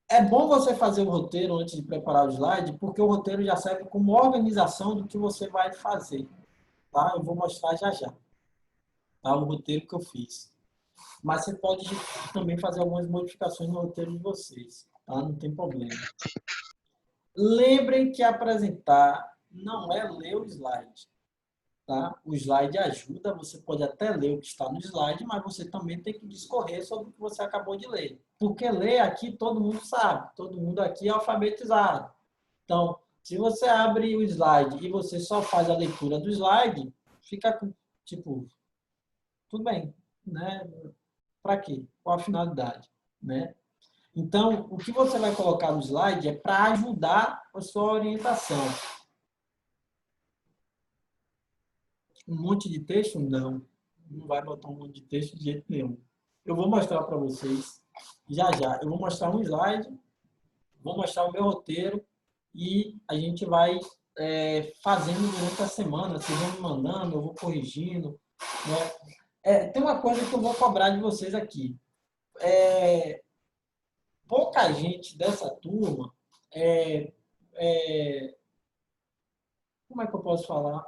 [SPEAKER 1] É bom você fazer o roteiro antes de preparar o slide, porque o roteiro já serve como organização do que você vai fazer. Tá? Eu vou mostrar já já, tá? O roteiro que eu fiz. Mas você pode também fazer algumas modificações no roteiro de vocês. Tá? Não tem problema. Lembrem que apresentar não é ler o slide. Tá? O slide ajuda, você pode até ler o que está no slide, mas você também tem que discorrer sobre o que você acabou de ler. Porque ler aqui todo mundo sabe, todo mundo aqui é alfabetizado. Então, se você abre o slide e você só faz a leitura do slide, fica tipo, tudo bem, né? Para quê? Qual a finalidade, né? Então, o que você vai colocar no slide é para ajudar a sua orientação. Um monte de texto? Não. Não vai botar um monte de texto de jeito nenhum. Eu vou mostrar para vocês já já. Eu vou mostrar um slide, vou mostrar o meu roteiro e a gente vai fazendo durante a semana. Vocês vão me mandando, eu vou corrigindo. Né? Tem uma coisa que eu vou cobrar de vocês aqui. Pouca gente dessa turma como é que eu posso falar?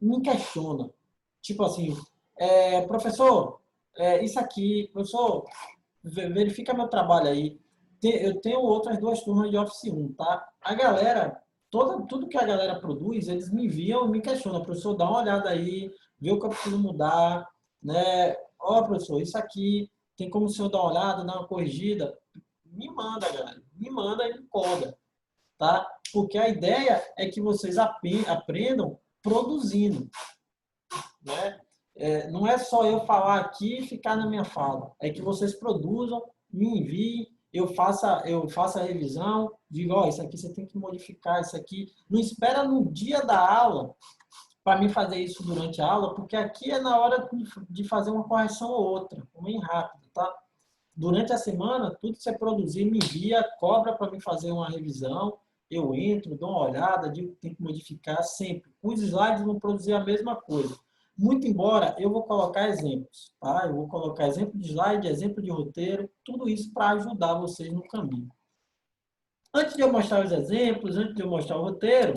[SPEAKER 1] Me questiona. Tipo assim, professor, isso aqui, professor, verifica meu trabalho aí. Eu tenho outras duas turmas de Office 1, tá? A galera, tudo que a galera produz, eles me enviam e me questionam. Professor, dá uma olhada aí, vê o que eu preciso mudar, né? Ó, professor, isso aqui, tem como o senhor dar uma olhada, dar uma corrigida? Me manda, galera. Me manda e me cobra, tá? Porque a ideia é que vocês aprendam produzindo, né? Não é só eu falar aqui e ficar na minha fala. É que vocês produzam, me enviem, eu faça a revisão, digo, ó, isso aqui você tem que modificar, isso aqui. Não espera no dia da aula para mim fazer isso durante a aula, porque aqui é na hora de fazer uma correção ou outra, bem rápido, tá? Durante a semana, tudo que você produzir, me envia, cobra para mim fazer uma revisão, eu entro, dou uma olhada, digo que tem que modificar sempre. Os slides vão produzir a mesma coisa. Muito embora eu vou colocar exemplos, tá? Eu vou colocar exemplo de slide, exemplo de roteiro, tudo isso para ajudar vocês no caminho. Antes de eu mostrar os exemplos, antes de eu mostrar o roteiro,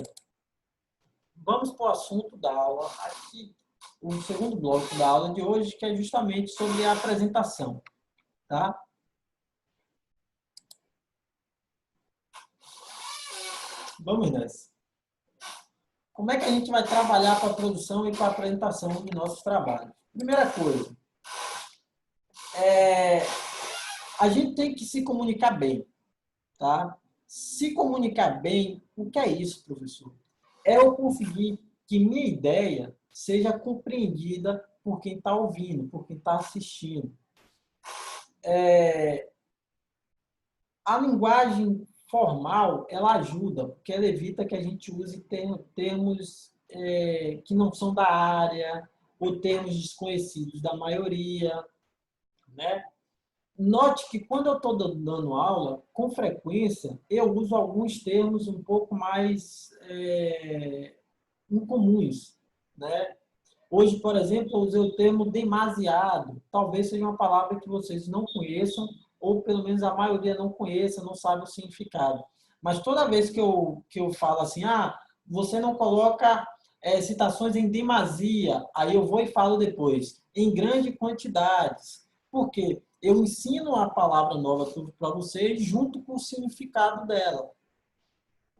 [SPEAKER 1] vamos para o assunto da aula, aqui, o segundo bloco da aula de hoje, que é justamente sobre a apresentação, tá? Vamos nessa. Como é que a gente vai trabalhar para a produção e para a apresentação de nossos trabalhos? Primeira coisa, a gente tem que se comunicar bem, tá? Se comunicar bem, o que é isso, professor? É eu conseguir que minha ideia seja compreendida por quem está ouvindo, por quem está assistindo. A linguagem formal, ela ajuda, porque ela evita que a gente use termos que não são da área, ou termos desconhecidos da maioria, né? Note que quando eu estou dando aula, com frequência, eu uso alguns termos um pouco mais incomuns, né? Hoje, por exemplo, eu usei o termo demasiado. Talvez seja uma palavra que vocês não conheçam, ou pelo menos a maioria não conheça, não sabe o significado. Mas toda vez que eu falo assim, você não coloca citações em demasia, aí eu vou e falo depois, em grandes quantidades. Por quê? Eu ensino a palavra nova para vocês junto com o significado dela.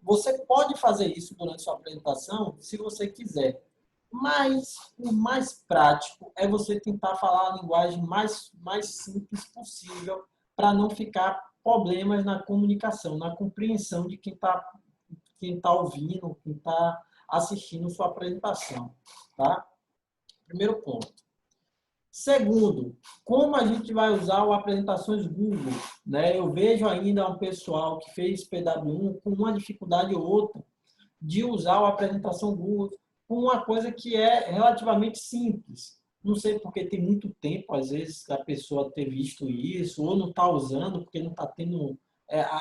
[SPEAKER 1] Você pode fazer isso durante sua apresentação, se você quiser. Mas o mais prático é você tentar falar a linguagem mais simples possível para não ficar problemas na comunicação, na compreensão de quem tá ouvindo, quem está assistindo sua apresentação. Tá? Primeiro ponto. Segundo, como a gente vai usar o Apresentações Google, né? Eu vejo ainda um pessoal que fez PW1 com uma dificuldade ou outra de usar o Apresentação Google com uma coisa que é relativamente simples. Não sei porque tem muito tempo, às vezes, a pessoa ter visto isso, ou não está usando, porque não está tendo...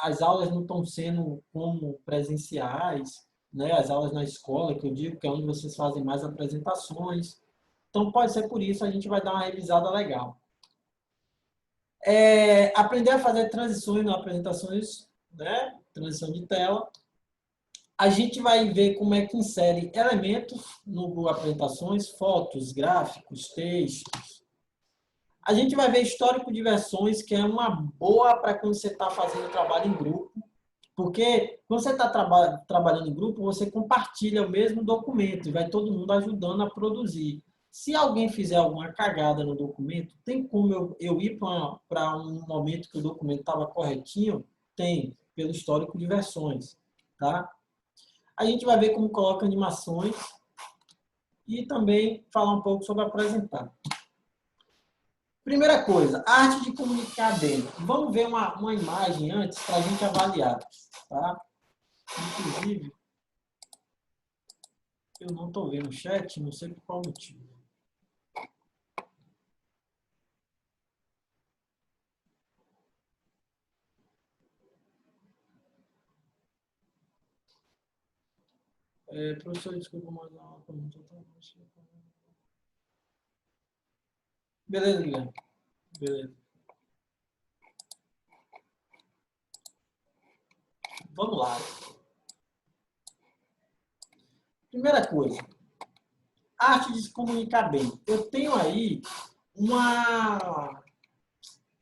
[SPEAKER 1] as aulas não estão sendo como presenciais, né? As aulas na escola, que eu digo que é onde vocês fazem mais apresentações. Então, pode ser por isso, a gente vai dar uma revisada legal. Aprender a fazer transições nas apresentações, né? Transição de tela. A gente vai ver como é que insere elementos no Google Apresentações, fotos, gráficos, textos. A gente vai ver histórico de versões, que é uma boa para quando você está fazendo trabalho em grupo. Porque quando você está trabalhando em grupo, você compartilha o mesmo documento e vai todo mundo ajudando a produzir. Se alguém fizer alguma cagada no documento, tem como eu ir para um momento que o documento estava corretinho? Tem, pelo histórico de versões. Tá? A gente vai ver como coloca animações e também falar um pouco sobre apresentar. Primeira coisa, arte de comunicar bem. Vamos ver uma imagem antes para a gente avaliar. Tá? Inclusive, eu não estou vendo o chat, não sei por qual motivo. Professor, desculpa, mas uma pergunta. Beleza, Guilherme. Beleza. Vamos lá. Primeira coisa, arte de se comunicar bem. Eu tenho aí uma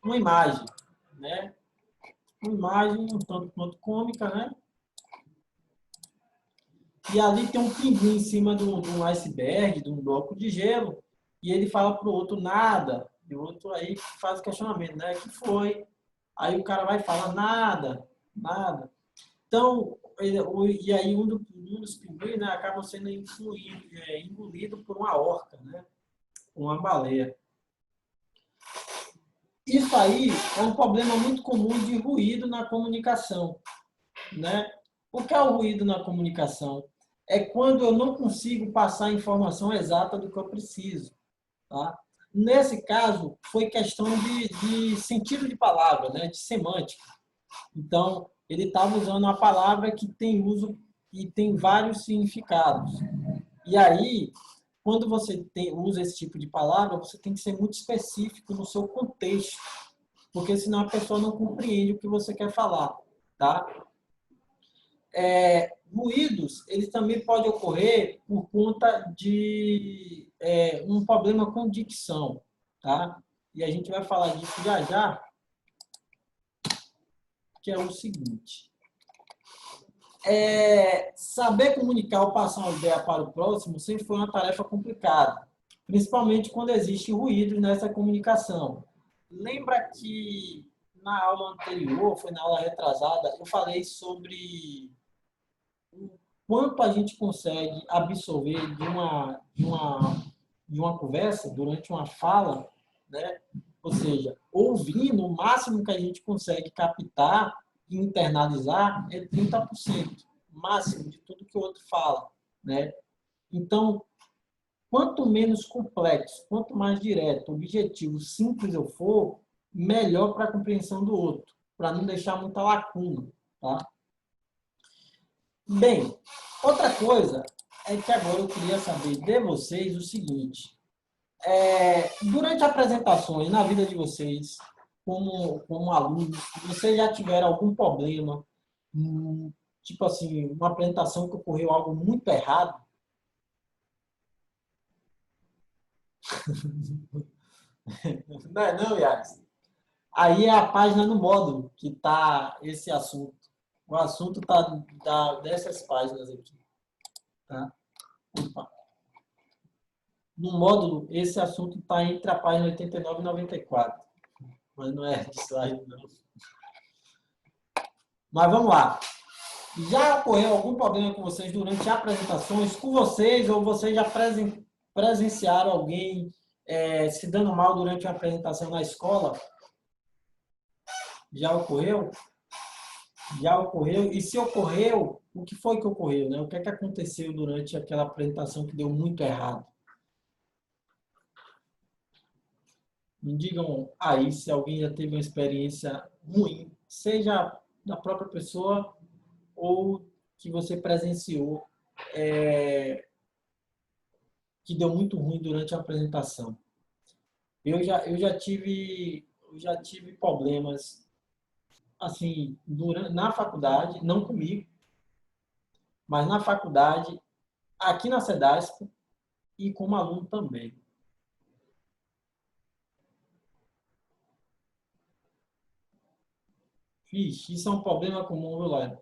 [SPEAKER 1] imagem, né? Uma imagem um tanto quanto cômica, né? E ali tem um pinguim em cima de um iceberg, de um bloco de gelo, e ele fala para o outro nada, e o outro aí faz o questionamento, né? Que foi? Aí o cara vai falar nada, nada. Então, e aí um dos pinguins, né, acaba sendo engolido por uma orca, né? Uma baleia. Isso aí é um problema muito comum de ruído na comunicação, né? O que é o ruído na comunicação? É quando eu não consigo passar a informação exata do que eu preciso. Tá? Nesse caso, foi questão de sentido de palavra, né? De semântica. Então, ele estava usando uma palavra que tem uso e tem vários significados. E aí, quando você usa esse tipo de palavra, você tem que ser muito específico no seu contexto, porque senão a pessoa não compreende o que você quer falar. Tá? Ruídos, eles também podem ocorrer por conta de um problema com dicção, tá? E a gente vai falar disso já já, que é o seguinte. Saber comunicar ou passar uma ideia para o próximo sempre foi uma tarefa complicada, principalmente quando existe ruído nessa comunicação. Lembra que na aula anterior, foi na aula retrasada, eu falei sobre quanto a gente consegue absorver de uma conversa, durante uma fala, né? Ou seja, ouvindo, o máximo que a gente consegue captar e internalizar é 30%, máximo de tudo que o outro fala, né? Então, quanto menos complexo, quanto mais direto, objetivo, simples eu for, melhor para a compreensão do outro, para não deixar muita lacuna, tá? Bem, outra coisa é que agora eu queria saber de vocês o seguinte. Durante apresentações na vida de vocês, como alunos, vocês já tiveram algum problema, tipo assim, uma apresentação que ocorreu algo muito errado? Não é não, Yaris? Aí é a página no módulo que está esse assunto. O assunto está dessas páginas aqui. Tá? Opa. No módulo, esse assunto está entre a página 89 e 94. Mas não é de slide, não. Mas vamos lá. Já ocorreu algum problema com vocês durante apresentações com vocês ou vocês já presenciaram alguém se dando mal durante uma apresentação na escola? Já ocorreu? Já ocorreu? E se ocorreu, o que foi que ocorreu, né? O que é que aconteceu durante aquela apresentação que deu muito errado? Me digam aí se alguém já teve uma experiência ruim, seja da própria pessoa ou que você presenciou, que deu muito ruim durante a apresentação. Eu já tive problemas assim na faculdade, não comigo, mas na faculdade, aqui na CEDASP e como aluno também. Vixe, isso é um problema comum, viu, Laila?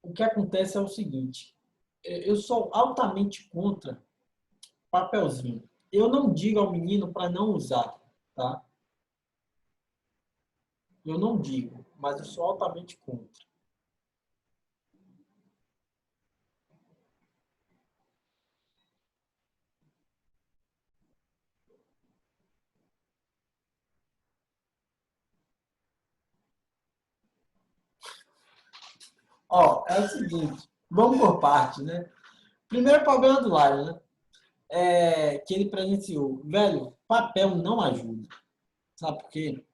[SPEAKER 1] O que acontece é o seguinte, eu sou altamente contra papelzinho. Eu não digo ao menino para não usar, tá? Eu não digo, mas eu sou altamente contra. Ó, é o seguinte, vamos por parte, né? Primeiro problema do Laila, né? Que ele presenciou. Velho, papel não ajuda. Sabe por quê?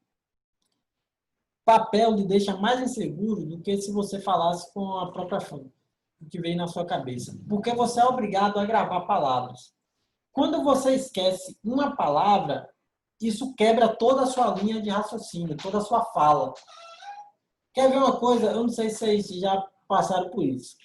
[SPEAKER 1] Papel lhe deixa mais inseguro do que se você falasse com a própria fonte, o que vem na sua cabeça. Porque você é obrigado a gravar palavras. Quando você esquece uma palavra, isso quebra toda a sua linha de raciocínio, toda a sua fala. Quer ver uma coisa? Eu não sei se vocês já passaram por isso.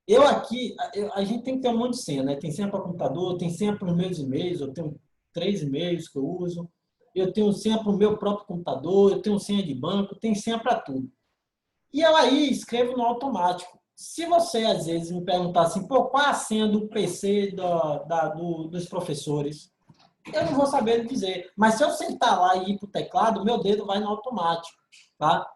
[SPEAKER 1] Eu aqui, a gente tem que ter um monte de senha, né? Tem senha para computador, tem senha para os meus e-mails, eu tenho 3 e-mails que eu uso, eu tenho senha para o meu próprio computador, eu tenho senha de banco, tem senha para tudo. E eu aí escrevo no automático. Se você, às vezes, me perguntar assim, pô, qual é a senha do PC dos professores? Eu não vou saber dizer. Mas se eu sentar lá e ir para o teclado, meu dedo vai no automático, tá?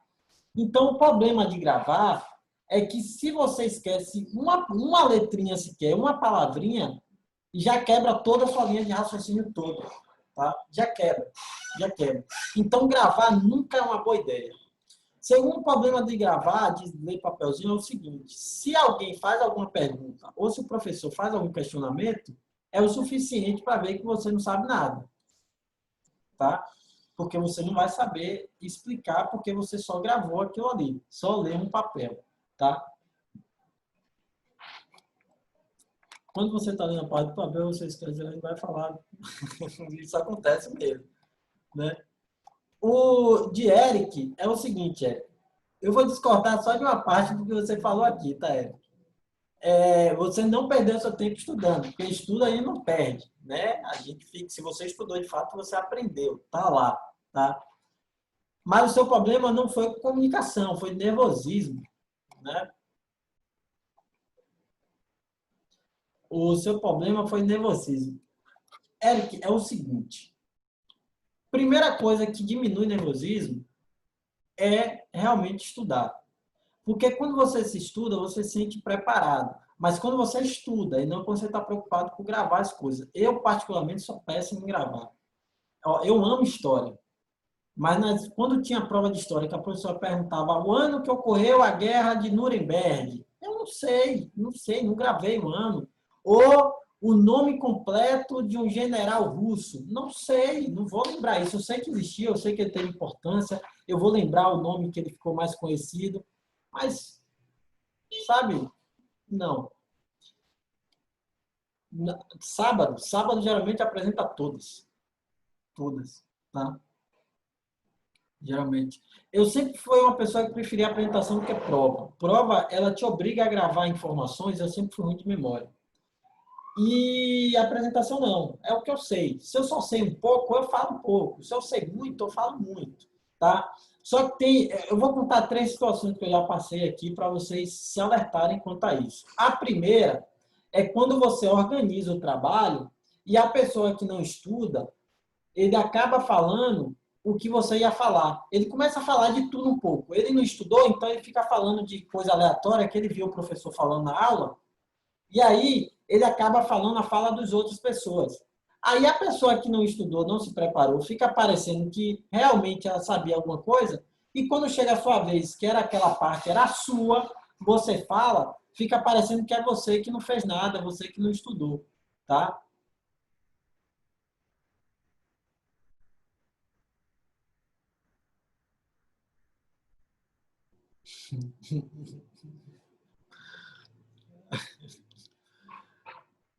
[SPEAKER 1] Então, o problema de gravar é que se você esquece uma letrinha sequer, uma palavrinha, já quebra toda a sua linha de raciocínio toda, tá? Já quebra, já quebra. Então, gravar nunca é uma boa ideia. Segundo problema de gravar, de ler papelzinho, é o seguinte: se alguém faz alguma pergunta ou se o professor faz algum questionamento, é o suficiente para ver que você não sabe nada, tá? Porque você não vai saber explicar porque você só gravou aquilo ali, só leu um papel, tá? Quando você está lendo a parte do papel, você esquece, ele vai falar. Isso acontece mesmo, né? O de Eric é o seguinte, Eric. Eu vou discordar só de uma parte do que você falou aqui, tá, Eric? Você não perdeu seu tempo estudando, porque estuda aí não perde, né? A gente fica, se você estudou de fato, você aprendeu, tá lá, tá? Mas o seu problema não foi comunicação, foi nervosismo, né? O seu problema foi nervosismo. Eric, é o seguinte. Primeira coisa que diminui nervosismo é realmente estudar. Porque quando você se estuda, você se sente preparado. Mas quando você estuda e não quando você está preocupado com gravar as coisas. Eu, particularmente, sou péssimo em gravar. Eu amo história. Mas quando tinha prova de história, que a professora perguntava o ano que ocorreu a guerra de Nuremberg, eu não sei, não gravei o ano. Ou o nome completo de um general russo, não sei, não vou lembrar isso. Eu sei que existia, eu sei que ele teve importância, eu vou lembrar o nome que ele ficou mais conhecido, mas, sabe, não. Sábado geralmente apresenta todas, tá? Geralmente. Eu sempre fui uma pessoa que preferia apresentação do que prova. Prova, ela te obriga a gravar informações, eu sempre fui ruim de memória. E a apresentação não, é o que eu sei. Se eu só sei um pouco, eu falo um pouco. Se eu sei muito, eu falo muito, tá? Só que eu vou contar 3 situações que eu já passei aqui para vocês se alertarem quanto a isso. A primeira é quando você organiza o trabalho e a pessoa que não estuda, ele acaba falando o que você ia falar. Ele começa a falar de tudo um pouco. Ele não estudou, então ele fica falando de coisa aleatória que ele viu o professor falando na aula. E aí ele acaba falando a fala das outras pessoas. Aí a pessoa que não estudou, não se preparou, fica parecendo que realmente ela sabia alguma coisa, e quando chega a sua vez, que era aquela parte, era a sua, você fala, fica parecendo que é você que não fez nada, você que não estudou, tá?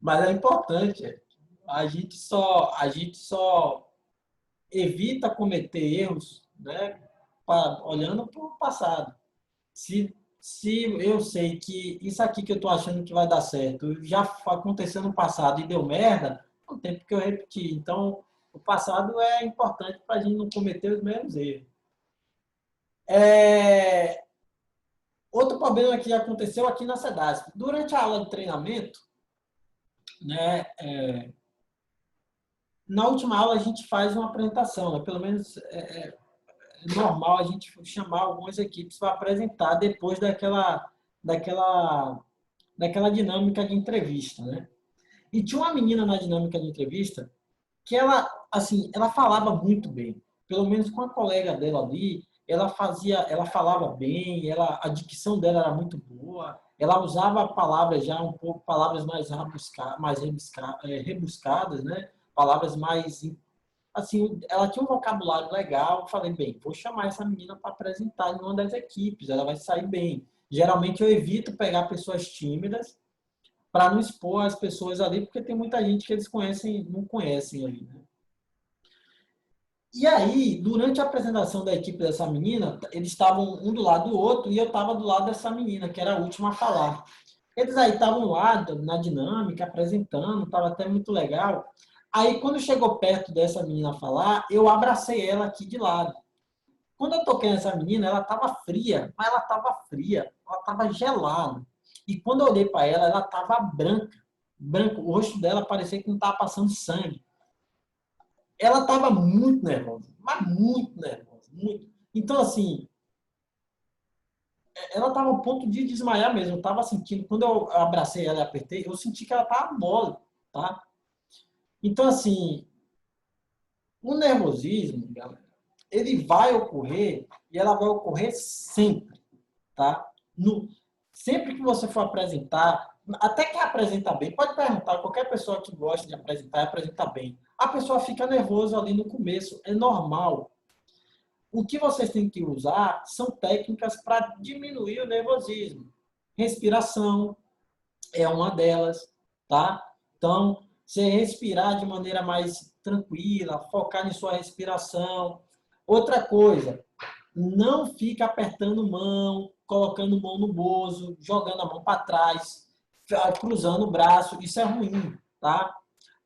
[SPEAKER 1] Mas é importante, a gente só evita cometer erros, né, olhando para o passado. Se eu sei que isso aqui que eu estou achando que vai dar certo já aconteceu no passado e deu merda, não tem porque eu repetir. Então, o passado é importante para a gente não cometer os mesmos erros. Outro problema que aconteceu aqui na SEDASP. Durante a aula de treinamento, né, na última aula a gente faz uma apresentação, né, pelo menos normal a gente chamar algumas equipes para apresentar depois daquela dinâmica de entrevista, né? E tinha uma menina na dinâmica de entrevista que ela, assim, ela falava muito bem. Pelo menos com a colega dela ali, ela falava bem, a dicção dela era muito boa, ela usava palavras já um pouco, palavras rebuscadas, né? Palavras mais, assim, ela tinha um vocabulário legal. Eu falei, bem, vou chamar essa menina para apresentar em uma das equipes, ela vai sair bem. Geralmente eu evito pegar pessoas tímidas para não expor as pessoas ali, porque tem muita gente que eles conhecem, não conhecem ali, né? E aí, durante a apresentação da equipe dessa menina, eles estavam um do lado do outro e eu estava do lado dessa menina, que era a última a falar. Eles aí estavam lá na dinâmica, apresentando, estava até muito legal. Aí, quando chegou perto dessa menina falar, eu abracei ela aqui de lado. Quando eu toquei nessa menina, ela estava fria, mas ela estava fria, ela estava gelada. E quando eu olhei para ela, ela estava branca. Branco, o rosto dela parecia que não estava passando sangue. Ela estava muito nervosa, mas muito nervosa, muito. Então, assim, ela estava a ponto de desmaiar mesmo. Eu estava sentindo, quando eu abracei ela e apertei, eu senti que ela estava mole, tá? Então, assim, o nervosismo, galera, ele vai ocorrer e ela vai ocorrer sempre, tá? Sempre que você for apresentar, até quem apresenta bem, pode perguntar, qualquer pessoa que gosta de apresentar e apresenta bem. A pessoa fica nervosa ali no começo, é normal. O que vocês têm que usar são técnicas para diminuir o nervosismo. Respiração é uma delas, tá? Então, você respirar de maneira mais tranquila, focar em sua respiração. Outra coisa, não fica apertando mão, colocando mão no bozo, jogando a mão para trás, cruzando o braço. Isso é ruim, tá?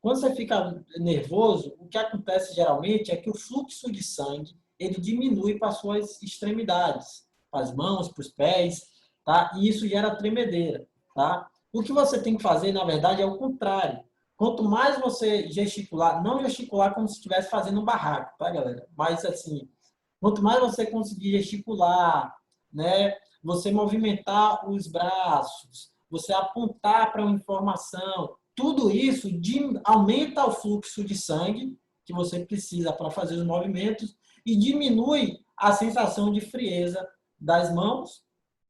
[SPEAKER 1] Quando você fica nervoso, o que acontece geralmente é que o fluxo de sangue ele diminui para as suas extremidades, para as mãos, para os pés, tá? E isso gera tremedeira, tá? O que você tem que fazer, na verdade, é o contrário. Quanto mais você gesticular, não gesticular como se estivesse fazendo um barraco, tá, galera? Mas, assim, quanto mais você conseguir gesticular, né? Você movimentar os braços, você apontar para uma informação, tudo isso aumenta o fluxo de sangue que você precisa para fazer os movimentos e diminui a sensação de frieza das mãos,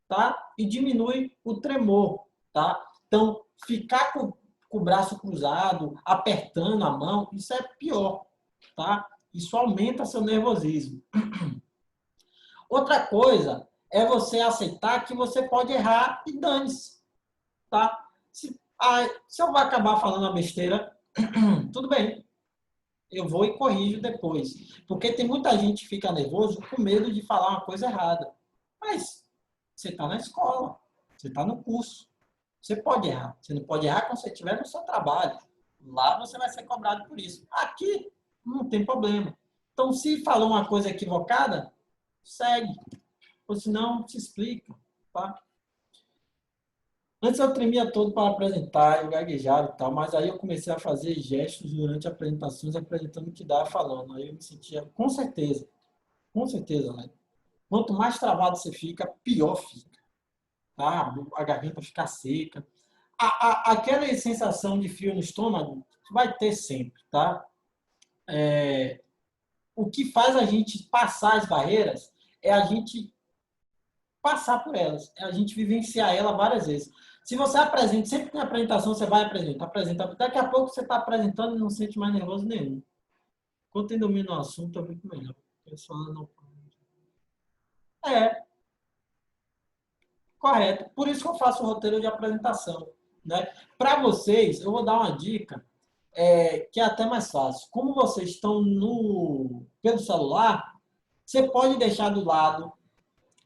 [SPEAKER 1] tá? E diminui o tremor, tá? Então, ficar com o braço cruzado, apertando a mão, isso é pior, tá? Isso aumenta seu nervosismo. Outra coisa é você aceitar que você pode errar e dane-se, tá? Se eu vou acabar falando a besteira, tudo bem. Eu vou e corrijo depois. Porque tem muita gente que fica nervoso com medo de falar uma coisa errada. Mas você está na escola, você está no curso. Você pode errar. Você não pode errar quando você estiver no seu trabalho. Lá você vai ser cobrado por isso. Aqui não tem problema. Então, se falou uma coisa equivocada, segue. Ou senão, se explica. Tá? Antes eu tremia todo para apresentar, eu gaguejava e tal, mas aí eu comecei a fazer gestos durante apresentações, apresentando o que dava falando. Aí eu me sentia, com certeza, né? Quanto mais travado você fica, pior fica. Tá? A garganta fica seca. aquela sensação de frio no estômago vai ter sempre, tá? O que faz a gente passar as barreiras é a gente passar por elas, é a gente vivenciar ela várias vezes. Se você apresenta, sempre tem apresentação, você vai apresentar. Daqui a pouco você está apresentando e não sente mais nervoso nenhum. Quando tem domínio no assunto, é muito melhor. Pessoal, não... Correto. Por isso que eu faço o roteiro de apresentação. Né? Para vocês, eu vou dar uma dica que é até mais fácil. Como vocês estão pelo celular, você pode deixar do lado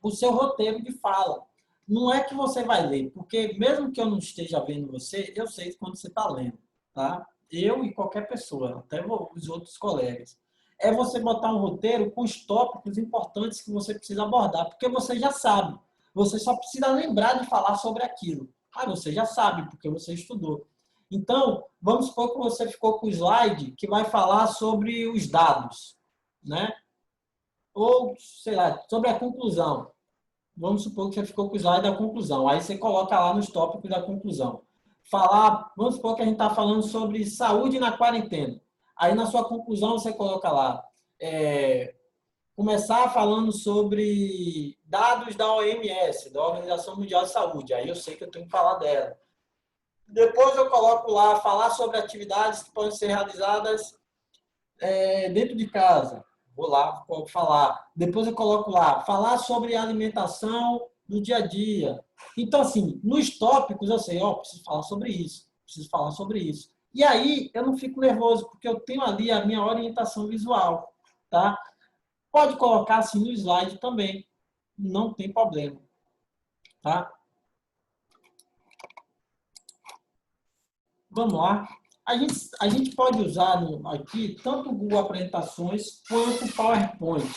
[SPEAKER 1] o seu roteiro de fala. Não é que você vai ler, porque mesmo que eu não esteja vendo você, eu sei quando você está lendo. Tá? Eu e qualquer pessoa, até os outros colegas. É você botar um roteiro com os tópicos importantes que você precisa abordar, porque você já sabe. Você só precisa lembrar de falar sobre aquilo. Mas você já sabe, porque você estudou. Então, vamos supor que você ficou com o slide que vai falar sobre os dados, né? Ou, sei lá, sobre a conclusão. Vamos supor que você ficou com o slide da conclusão. Aí você coloca lá nos tópicos da conclusão. Vamos supor que a gente está falando sobre saúde na quarentena. Aí na sua conclusão você coloca lá, começar falando sobre dados da OMS, da Organização Mundial de Saúde. Aí eu sei que eu tenho que falar dela. Depois eu coloco lá, falar sobre atividades que podem ser realizadas dentro de casa. Vou lá, vou falar. Depois eu coloco lá, falar sobre alimentação no dia a dia. Então, assim, nos tópicos eu sei, preciso falar sobre isso, preciso falar sobre isso. E aí eu não fico nervoso, porque eu tenho ali a minha orientação visual, tá? Pode colocar assim no slide também, não tem problema, tá? Vamos lá. A gente pode usar aqui tanto o Google Apresentações quanto o PowerPoint.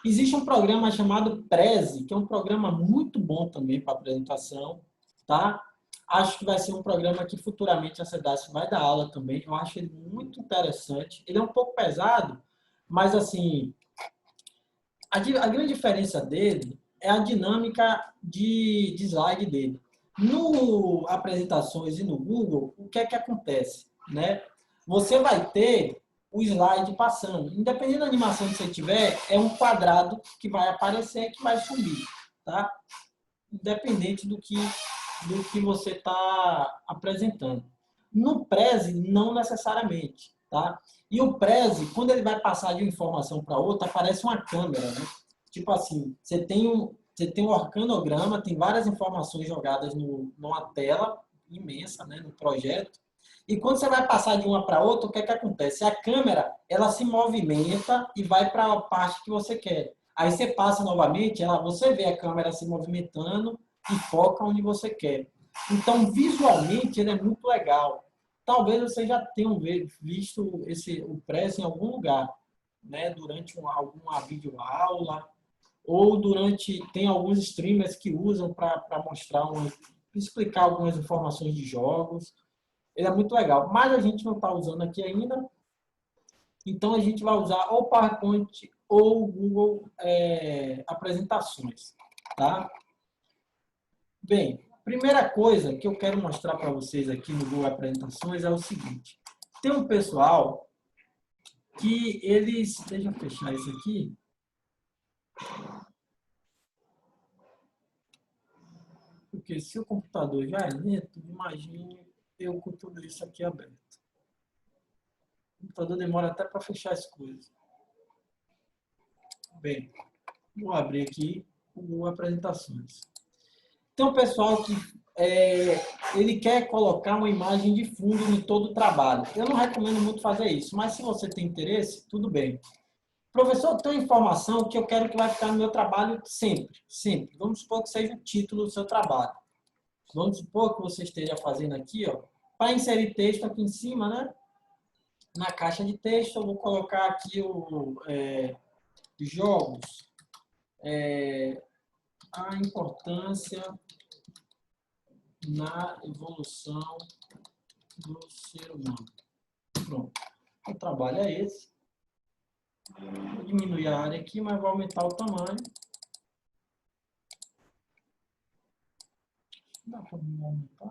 [SPEAKER 1] Existe um programa chamado Prezi, que é um programa muito bom também para apresentação, tá? Acho que vai ser um programa que futuramente a CEDAS vai dar aula também. Eu acho ele muito interessante. Ele é um pouco pesado, mas assim, a grande diferença dele é a dinâmica de slide dele. No Apresentações e no Google, o que é que acontece? Né? Você vai ter o slide passando. Independente da animação que você tiver, é um quadrado que vai aparecer e que vai sumir. Tá? Independente do que você está apresentando. No Prezi, não necessariamente. Tá? E o Prezi, quando ele vai passar de uma informação para outra, aparece uma câmera. Né? Tipo assim, você tem um organograma, tem várias informações jogadas numa tela imensa, né, no projeto. E quando você vai passar de uma para outra, o que é que acontece? A câmera, ela se movimenta e vai para a parte que você quer. Aí você passa novamente, você vê a câmera se movimentando e foca onde você quer. Então, visualmente, ele é muito legal. Talvez vocês já tenham visto o Prezi em algum lugar, né, durante alguma videoaula, ou tem alguns streamers que usam para explicar algumas informações de jogos. Ele é muito legal, mas a gente não está usando aqui ainda, então a gente vai usar ou PowerPoint ou Google Apresentações. Tá? Bem, primeira coisa que eu quero mostrar para vocês aqui no Google Apresentações é o seguinte. Tem um pessoal que eles... Deixa eu fechar isso aqui. Porque se o computador já é lento, imagine eu com tudo isso aqui aberto. O computador demora até para fechar as coisas. Bem, vou abrir aqui o Apresentações. Tem um pessoal que ele quer colocar uma imagem de fundo em todo o trabalho. Eu não recomendo muito fazer isso, mas se você tem interesse, tudo bem. Professor, tem uma informação que eu quero que vai ficar no meu trabalho sempre, sempre. Vamos supor que seja o título do seu trabalho. Vamos supor que você esteja fazendo aqui, para inserir texto aqui em cima, né? Na caixa de texto, eu vou colocar aqui jogos, a importância na evolução do ser humano. Pronto. O trabalho é esse. Vou diminuir a área aqui, mas vou aumentar o tamanho. Dá para aumentar?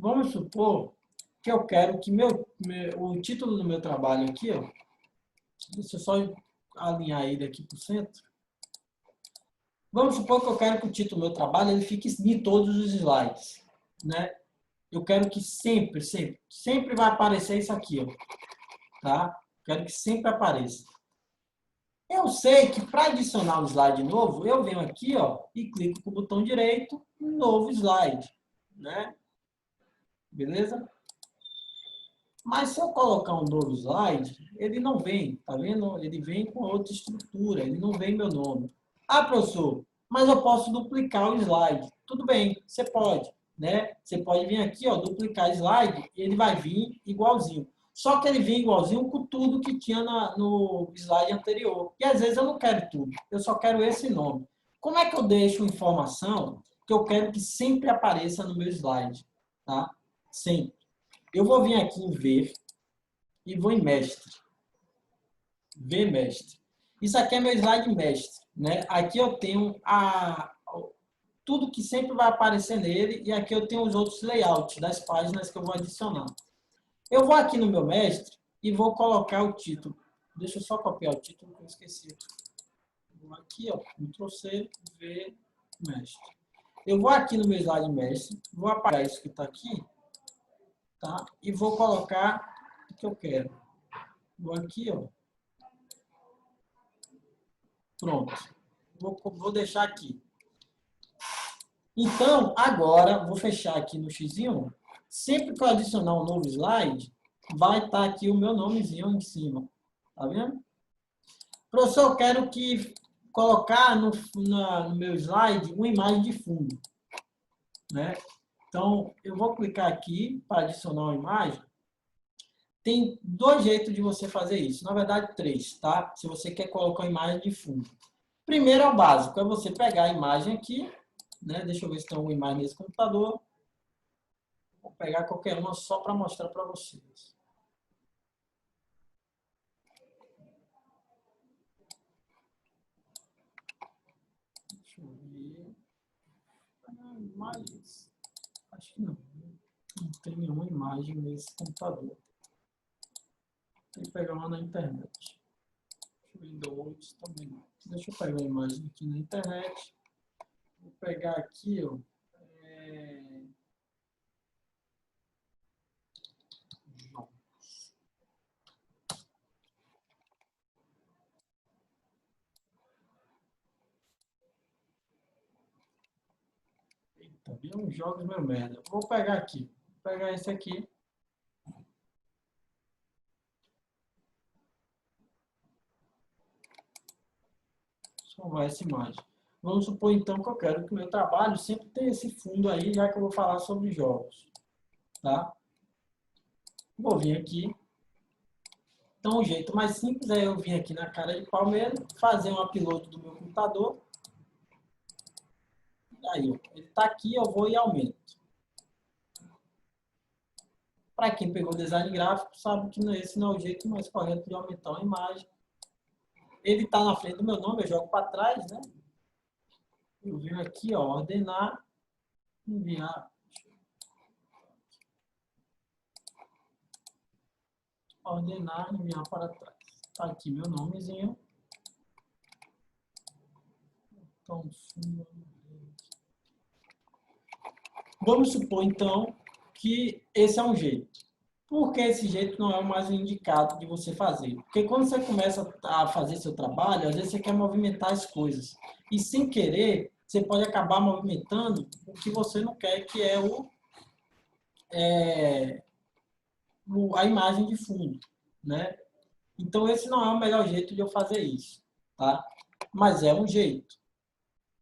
[SPEAKER 1] Vamos supor que eu quero que o título do meu trabalho aqui, ó, deixa eu só alinhar ele aqui para o centro. Vamos supor que eu quero que o título do meu trabalho ele fique em todos os slides, né? Eu quero que sempre vai aparecer isso aqui, ó, tá? Quero que sempre apareça. Eu sei que para adicionar um slide novo, eu venho aqui, ó, e clico com o botão direito, novo slide, né? Beleza? Mas se eu colocar um novo slide, ele não vem, tá vendo? Ele vem com outra estrutura, ele não vem meu nome. Ah, professor, mas eu posso duplicar o slide. Tudo bem, você pode, né? Você pode vir aqui, ó, duplicar slide, e ele vai vir igualzinho. Só que ele vem igualzinho com tudo que tinha no slide anterior. E às vezes eu não quero tudo, eu só quero esse nome. Como é que eu deixo informação que eu quero que sempre apareça no meu slide? Tá? Sempre. Eu vou vir aqui em ver e vou em mestre. Ver mestre. Isso aqui é meu slide mestre, né? Aqui eu tenho tudo que sempre vai aparecer nele e aqui eu tenho os outros layouts das páginas que eu vou adicionar. Eu vou aqui no meu mestre e vou colocar o título. Deixa eu só copiar o título que eu esqueci. Vou aqui, ó, Ctrl+C, ver mestre. Eu vou aqui no meu slide mestre, vou apagar isso que está aqui, tá? E vou colocar o que eu quero. Vou aqui, ó. Pronto. Vou deixar aqui. Então, agora, vou fechar aqui no xizinho. Sempre que eu adicionar um novo slide, vai estar aqui o meu nomezinho em cima. Tá vendo? Professor, eu quero colocar no meu slide uma imagem de fundo, né? Então, eu vou clicar aqui para adicionar uma imagem. Tem dois jeitos de você fazer isso. Na verdade, três, tá? Se você quer colocar uma imagem de fundo. Primeiro é o básico, é você pegar a imagem aqui, né? Deixa eu ver se tem alguma imagem nesse computador. Vou pegar qualquer uma só para mostrar para vocês. Deixa eu ver. Imagens. Acho que não. Não tem nenhuma imagem nesse computador. Tem que pegar uma na internet. Windows também não. Deixa eu pegar a imagem aqui na internet. Vou pegar aqui, ó. Eita, viu? Uns jogos meu merda. Vou pegar aqui. Vou pegar esse aqui. Salvar essa imagem. Vamos supor, então, que eu quero que o meu trabalho sempre tenha esse fundo aí, já que eu vou falar sobre jogos. Tá? Vou vir aqui. Então, o jeito mais simples é eu vir aqui na cara de pau mesmo, fazer um upload do meu computador. Aí, ele está aqui, eu vou e aumento. Para quem pegou design gráfico, sabe que esse não é o jeito mais correto de aumentar uma imagem. Ele está na frente do meu nome, eu jogo para trás, né? Eu venho aqui, ó, ordenar, enviar. Ordenar, enviar para trás. Está aqui meu nomezinho. Então, vamos supor, então, que esse é um jeito. Por que esse jeito não é o mais indicado de você fazer? Porque quando você começa a fazer seu trabalho, às vezes você quer movimentar as coisas. E sem querer, você pode acabar movimentando o que você não quer, que é a imagem de fundo, né? Então, esse não é o melhor jeito de eu fazer isso, tá? Mas é um jeito,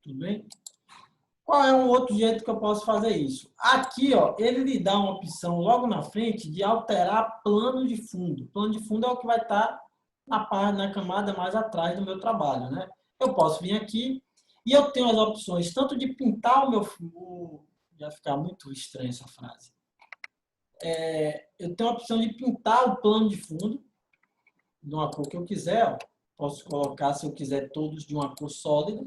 [SPEAKER 1] tudo bem? Qual é um outro jeito que eu posso fazer isso? Aqui, ó, ele lhe dá uma opção logo na frente de alterar plano de fundo. Plano de fundo é o que vai estar na camada mais atrás do meu trabalho, né? Eu posso vir aqui e eu tenho as opções tanto de pintar o meu fundo, vai ficar muito estranha essa frase. Eu tenho a opção de pintar o plano de fundo de uma cor que eu quiser, ó. Posso colocar, se eu quiser, todos de uma cor sólida.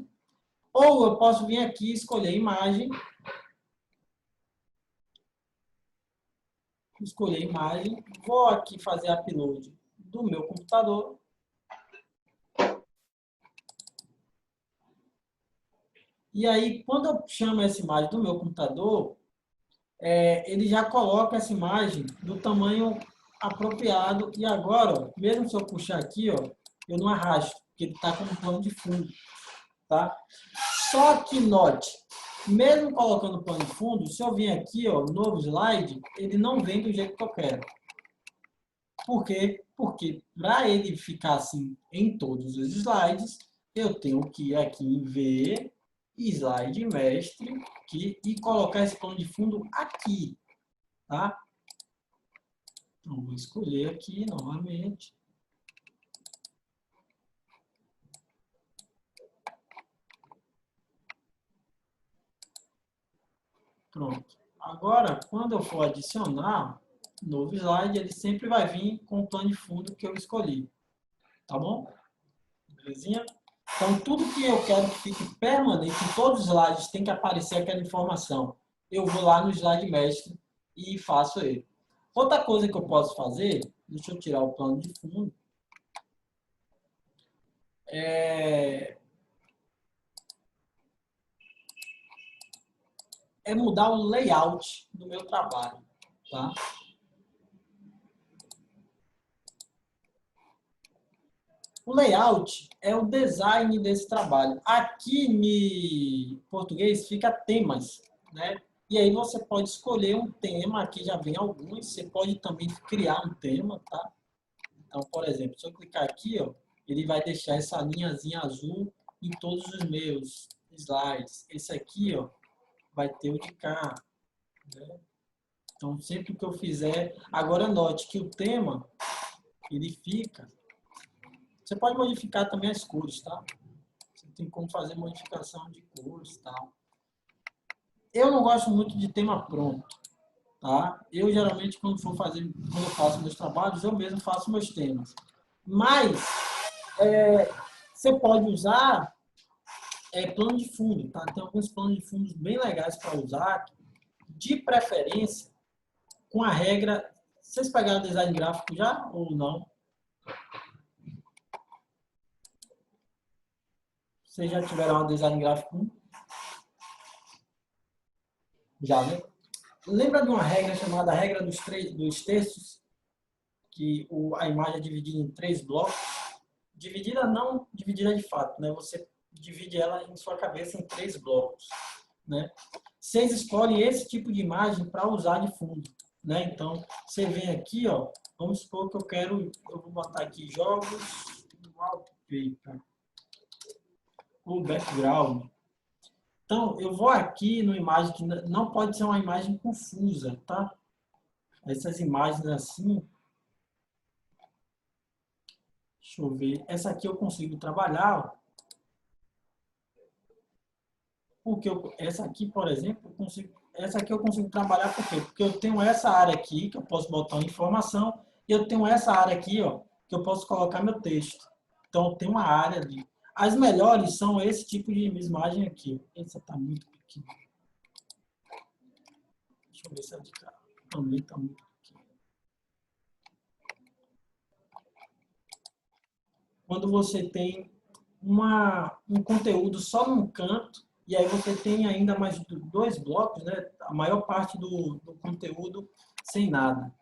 [SPEAKER 1] Ou eu posso vir aqui e escolher a imagem escolher a imagem, vou aqui fazer upload do meu computador. E aí, quando eu chamo essa imagem do meu computador, ele já coloca essa imagem do tamanho apropriado. E agora, ó, mesmo se eu puxar aqui, ó, eu não arrasto, porque ele está como plano de fundo. Tá? Só que note, mesmo colocando plano de fundo, se eu vir aqui, ó, novo slide, ele não vem do jeito que eu quero. Por quê? Porque para ele ficar assim em todos os slides, eu tenho que ir aqui em ver, slide mestre, e colocar esse plano de fundo aqui. Tá? Então, vou escolher aqui novamente. Pronto. Agora, quando eu for adicionar novo slide, ele sempre vai vir com o plano de fundo que eu escolhi. Tá bom? Belezinha? Então, tudo que eu quero que fique permanente, em todos os slides tem que aparecer aquela informação. Eu vou lá no slide mestre e faço ele. Outra coisa que eu posso fazer, deixa eu tirar o plano de fundo, é mudar o layout do meu trabalho. Tá? O layout é o design desse trabalho. Aqui em português fica temas, né? E aí você pode escolher um tema, aqui já vem alguns, você pode também criar um tema, tá? Então, por exemplo, se eu clicar aqui, ó, ele vai deixar essa linhazinha azul em todos os meus slides. Esse aqui, ó, vai ter o de cá, né? Então, sempre que eu fizer... Agora, note que o tema, ele fica... Você pode modificar também as cores, tá? Você tem como fazer modificação de cores e tal. Eu não gosto muito de tema pronto, tá? Eu geralmente quando eu faço meus trabalhos, eu mesmo faço meus temas. Mas você pode usar plano de fundo, tá? Tem alguns planos de fundos bem legais para usar, de preferência com a regra. Vocês pegaram o design gráfico já ou não? Vocês já tiveram um design gráfico? Já, né? Lembra de uma regra chamada regra dos terços? Que a imagem é dividida em 3 blocos? Dividida não dividida de fato, né? Você divide ela em sua cabeça em 3 blocos, né? Vocês escolhem esse tipo de imagem para usar de fundo, né? Então, você vem aqui, ó, vamos supor que eu vou botar aqui jogos, wallpaper, o background. Então, eu vou aqui no imagem que não pode ser uma imagem confusa, tá? Essas imagens assim, deixa eu ver, essa aqui eu consigo trabalhar, ó, porque essa aqui, por exemplo, essa aqui eu consigo trabalhar por quê? Porque eu tenho essa área aqui, que eu posso botar uma informação, e eu tenho essa área aqui, ó, que eu posso colocar meu texto. Então, eu tenho uma área ali. As melhores são esse tipo de imagem aqui. Essa está muito pequena. Deixa eu ver se é de cá. Também está muito pequena. Quando você tem um conteúdo só num canto, e aí você tem ainda mais 2 blocos, né? A maior parte do conteúdo sem nada.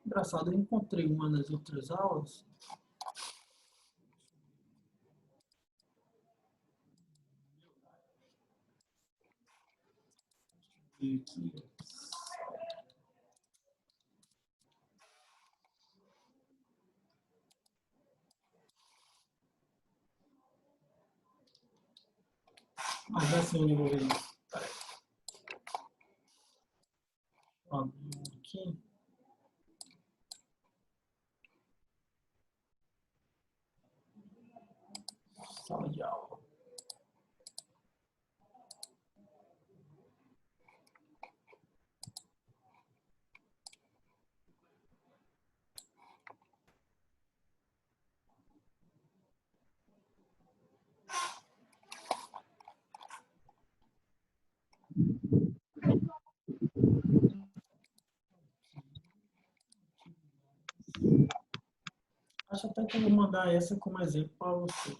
[SPEAKER 1] Engraçado, eu encontrei uma nas outras aulas. Aqui. Mas vai ser onde eu vou ver isso. Peraí. Aqui. Sala de aula. Acho até que eu vou mandar essa como exemplo para vocês.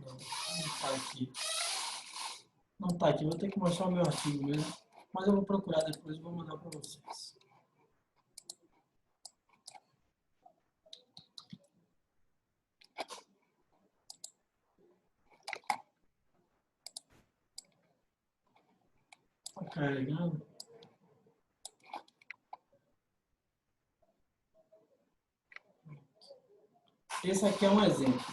[SPEAKER 1] Não está aqui. Não está aqui, vou ter que mostrar o meu artigo mesmo. Mas eu vou procurar depois e vou mandar para vocês. Está carregando. Esse aqui é um exemplo.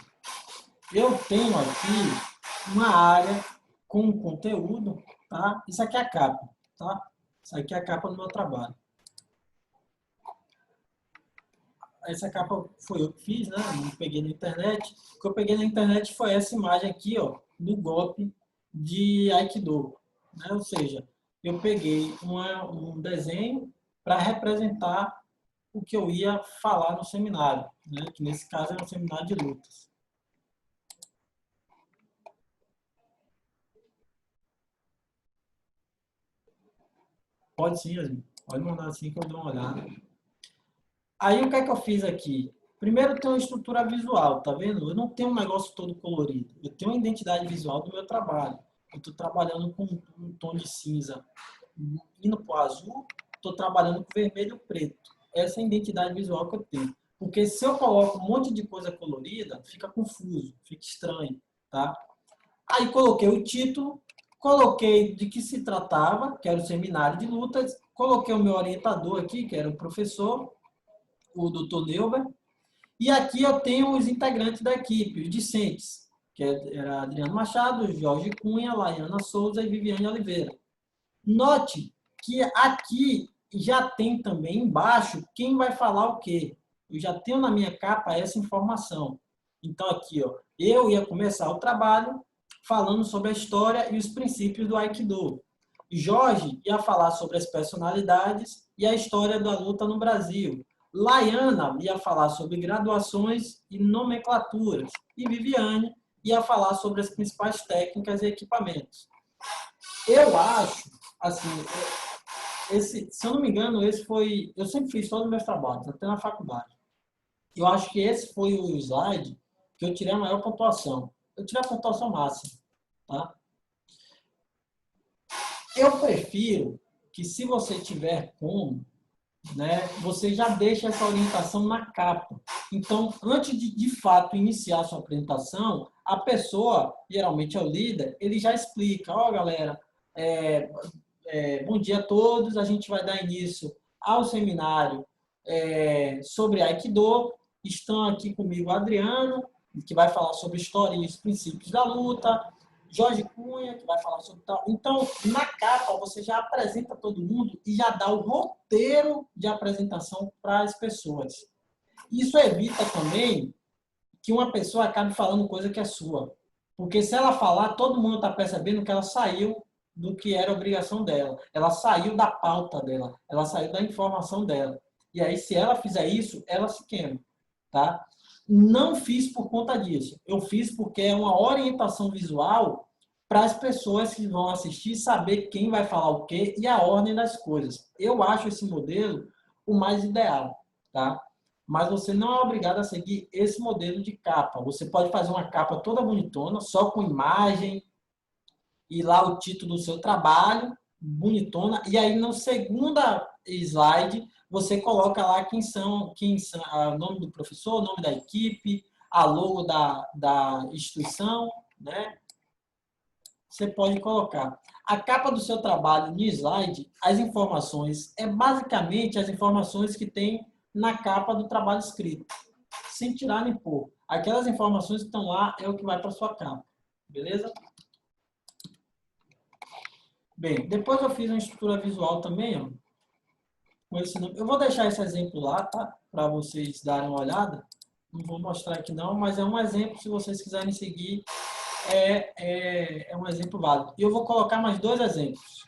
[SPEAKER 1] Eu tenho aqui uma área com conteúdo, tá? Isso aqui é a capa, tá? Isso aqui é a capa do meu trabalho. Essa capa foi eu que fiz, né? Não peguei na internet. O que eu peguei na internet foi essa imagem aqui, ó, do golpe de Aikido, né? Ou seja, eu peguei um desenho para representar o que eu ia falar no seminário, né? Que nesse caso é um seminário de lutas. Pode sim, Yasmin. Pode mandar assim que eu dou uma olhada. Aí o que é que eu fiz aqui? Primeiro tem uma estrutura visual, tá vendo? Eu não tenho um negócio todo colorido. Eu tenho uma identidade visual do meu trabalho. Eu estou trabalhando com um tom de cinza indo para o azul, estou trabalhando com vermelho e preto. Essa é a identidade visual que eu tenho. Porque se eu coloco um monte de coisa colorida, fica confuso, fica estranho, tá? Aí coloquei o título, coloquei de que se tratava, que era o seminário de lutas, coloquei o meu orientador aqui, que era o professor, o Dr. Neuber, e aqui eu tenho os integrantes da equipe, os discentes, que era Adriano Machado, Jorge Cunha, Laiana Souza e Viviane Oliveira. Note que aqui já tem também embaixo quem vai falar o quê. Eu já tenho na minha capa essa informação. Então aqui, ó, eu ia começar o trabalho falando sobre a história e os princípios do Aikido. Jorge ia falar sobre as personalidades e a história da luta no Brasil. Laiana ia falar sobre graduações e nomenclaturas. E Viviane ia falar sobre as principais técnicas e equipamentos. Eu acho, assim, se eu não me engano, esse foi... Eu sempre fiz todos os meus trabalhos, até na faculdade. Eu acho que esse foi o slide que eu tirei a maior pontuação. Eu tirei a pontuação máxima, tá? Eu prefiro que, se você tiver como, né, você já deixa essa orientação na capa. Então, antes de fato iniciar a sua apresentação, a pessoa, geralmente é o líder, ele já explica, ó, galera, bom dia a todos, a gente vai dar início ao seminário sobre Aikido. Estão aqui comigo o Adriano, que vai falar sobre história e os princípios da luta, Jorge Cunha, que vai falar sobre tal. Então, na capa, você já apresenta todo mundo e já dá o roteiro de apresentação para as pessoas. Isso evita também que uma pessoa acabe falando coisa que é sua. Porque se ela falar, todo mundo está percebendo que ela saiu do que era a obrigação dela. Ela saiu da pauta dela. Ela saiu da informação dela. E aí, se ela fizer isso, ela se queima. Tá? Não fiz por conta disso. Eu fiz porque é uma orientação visual para as pessoas que vão assistir saber quem vai falar o quê e a ordem das coisas. Eu acho esse modelo o mais ideal, tá? Mas você não é obrigado a seguir esse modelo de capa. Você pode fazer uma capa toda bonitona, só com imagem e lá o título do seu trabalho, bonitona, e aí no segundo slide você coloca lá quem são o nome do professor, o nome da equipe, a logo da instituição, né? Você pode colocar. A capa do seu trabalho no slide, as informações, basicamente as informações que tem na capa do trabalho escrito, sem tirar nem pôr. Aquelas informações que estão lá é o que vai para sua capa, beleza? Bem, depois eu fiz uma estrutura visual também, ó, com esse nome. Eu vou deixar esse exemplo lá, tá? Para vocês darem uma olhada. Não vou mostrar aqui não, mas é um exemplo, se vocês quiserem seguir, é um exemplo válido. E eu vou colocar mais 2 exemplos,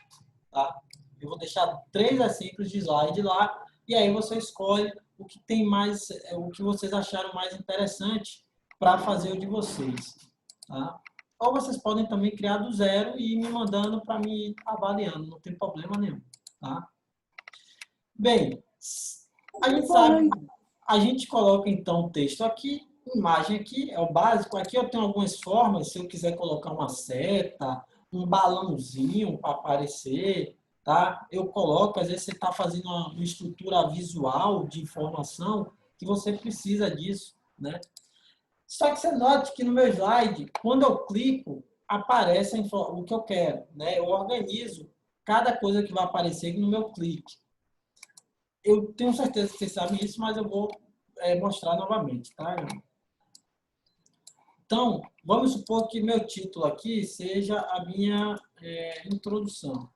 [SPEAKER 1] tá? Eu vou deixar 3 exemplos de slide lá, e aí você escolhe o que tem mais, o que vocês acharam mais interessante para fazer o de vocês, tá? Ou vocês podem também criar do zero e ir me mandando para me avaliando, não tem problema nenhum, tá? Bem, a gente sabe, a gente coloca então o texto aqui, imagem aqui, é o básico. Aqui eu tenho algumas formas, se eu quiser colocar uma seta, um balãozinho para aparecer, tá? Eu coloco, às vezes você está fazendo uma estrutura visual de informação que você precisa disso, né? Só que você note que no meu slide, quando eu clico, aparece o que eu quero, né? Eu organizo cada coisa que vai aparecer no meu clique. Eu tenho certeza que vocês sabem isso, mas eu vou mostrar novamente, tá? Então, vamos supor que meu título aqui seja a minha introdução,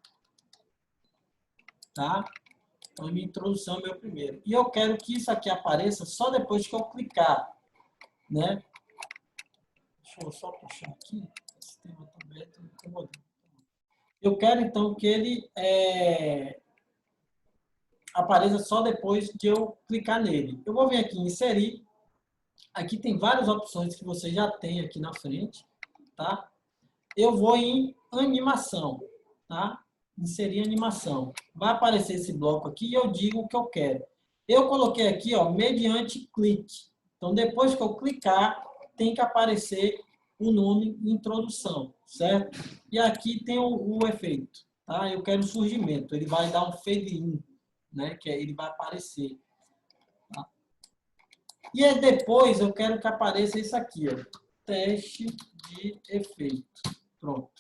[SPEAKER 1] tá? Então, a minha introdução é meu primeiro. E eu quero que isso aqui apareça só depois que eu clicar, né? Deixa eu só puxar aqui. Esse tema está aberto, me incomodando. Eu quero, então, que ele apareça só depois de eu clicar nele. Eu vou vir aqui em inserir. Aqui tem várias opções que você já tem aqui na frente, tá? Eu vou em animação, tá? Inserir animação. Vai aparecer esse bloco aqui e eu digo o que eu quero. Eu coloquei aqui, ó, mediante clique. Então, depois que eu clicar, tem que aparecer o nome introdução, certo? E aqui tem o efeito, tá? Eu quero o surgimento. Ele vai dar um fade in, né? Que ele vai aparecer. Tá? E aí depois eu quero que apareça isso aqui, ó. Teste de efeito. Pronto.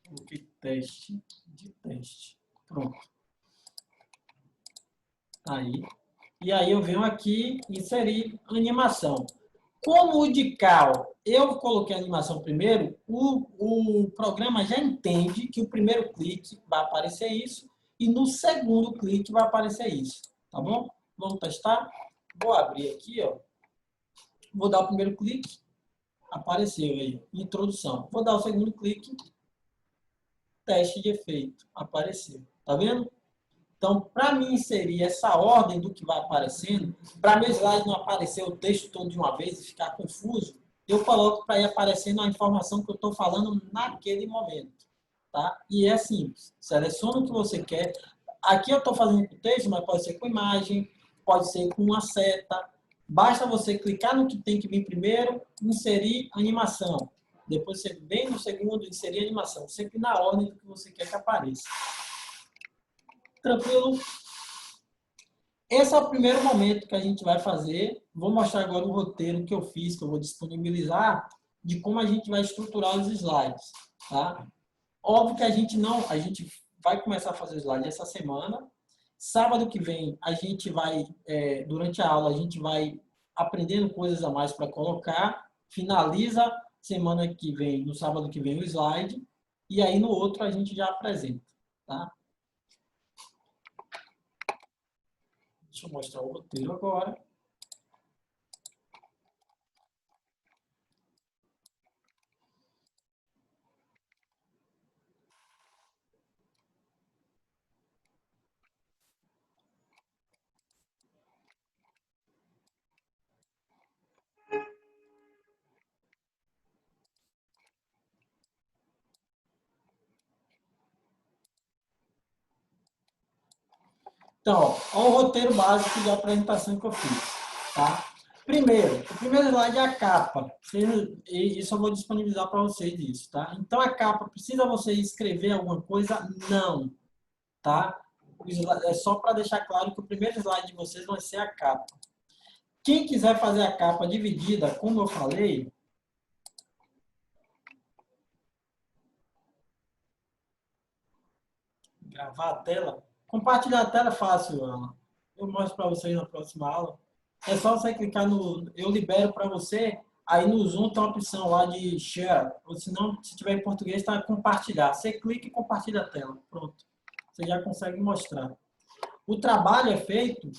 [SPEAKER 1] Coloquei teste de teste. Pronto. Aí. E aí eu venho aqui inserir animação. Como o de cal, eu coloquei a animação primeiro, o programa já entende que o primeiro clique vai aparecer isso e no segundo clique vai aparecer isso. Tá bom? Vamos testar? Vou abrir aqui, ó. Vou dar o primeiro clique. Apareceu aí. Introdução. Vou dar o segundo clique. Teste de efeito. Apareceu. Tá vendo? Então, para mim inserir essa ordem do que vai aparecendo, para meu slide não aparecer o texto todo de uma vez e ficar confuso, eu coloco para ir aparecendo a informação que eu estou falando naquele momento. Tá? E é simples. Seleciona o que você quer. Aqui eu estou fazendo com texto, mas pode ser com imagem, pode ser com uma seta. Basta você clicar no que tem que vir primeiro, inserir animação. Depois você vem no segundo, inserir animação. Sempre na ordem do que você quer que apareça. Tranquilo? Esse é o primeiro momento que a gente vai fazer. Vou mostrar agora o roteiro que eu fiz, que eu vou disponibilizar, de como a gente vai estruturar os slides. Tá? Óbvio que a gente vai começar a fazer o slide essa semana. Sábado que vem, a gente vai, durante a aula, a gente vai aprendendo coisas a mais para colocar. Finaliza semana que vem, no sábado que vem, o slide. E aí, no outro, a gente já apresenta. Tá? Deixa eu mostrar o roteiro agora. Então, ó, o roteiro básico de apresentação que eu fiz. Tá? Primeiro, o primeiro slide é a capa. E isso eu vou disponibilizar para vocês isso, tá? Então, a capa, precisa você escrever alguma coisa? Não. Tá? É só para deixar claro que o primeiro slide de vocês vai ser a capa. Quem quiser fazer a capa dividida, como eu falei, gravar a tela, compartilhar a tela é fácil, Ana. Eu mostro para vocês na próxima aula. É só você clicar no eu libero para você, aí no Zoom tem uma opção lá de share, ou se não, se tiver em português, está compartilhar. Você clica e compartilha a tela. Pronto. Você já consegue mostrar. O trabalho é feito,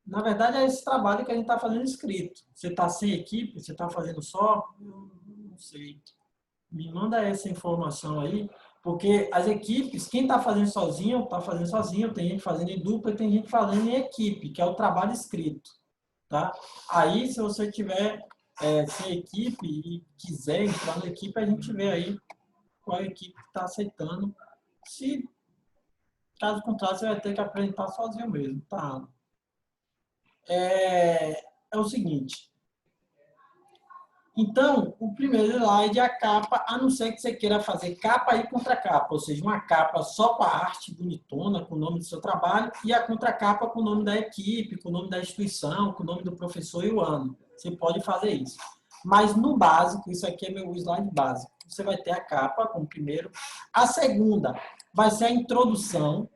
[SPEAKER 1] na verdade é esse trabalho que a gente está fazendo escrito. Você está sem equipe, você está fazendo só, eu não sei. Me manda essa informação aí, Porque as equipes, quem está fazendo sozinho, tem gente fazendo em dupla e tem gente fazendo em equipe, que é o trabalho escrito. Tá? Aí, se você tiver sem equipe e quiser entrar na equipe, a gente vê aí qual equipe está aceitando. Se caso contrário, você vai ter que apresentar sozinho mesmo. Tá? É o seguinte. Então, o primeiro slide é a capa, a não ser que você queira fazer capa e contracapa, ou seja, uma capa só com a arte bonitona, com o nome do seu trabalho, e a contracapa com o nome da equipe, com o nome da instituição, com o nome do professor e o ano. Você pode fazer isso. Mas no básico, isso aqui é meu slide básico. Você vai ter a capa como primeiro. A segunda vai ser a introdução.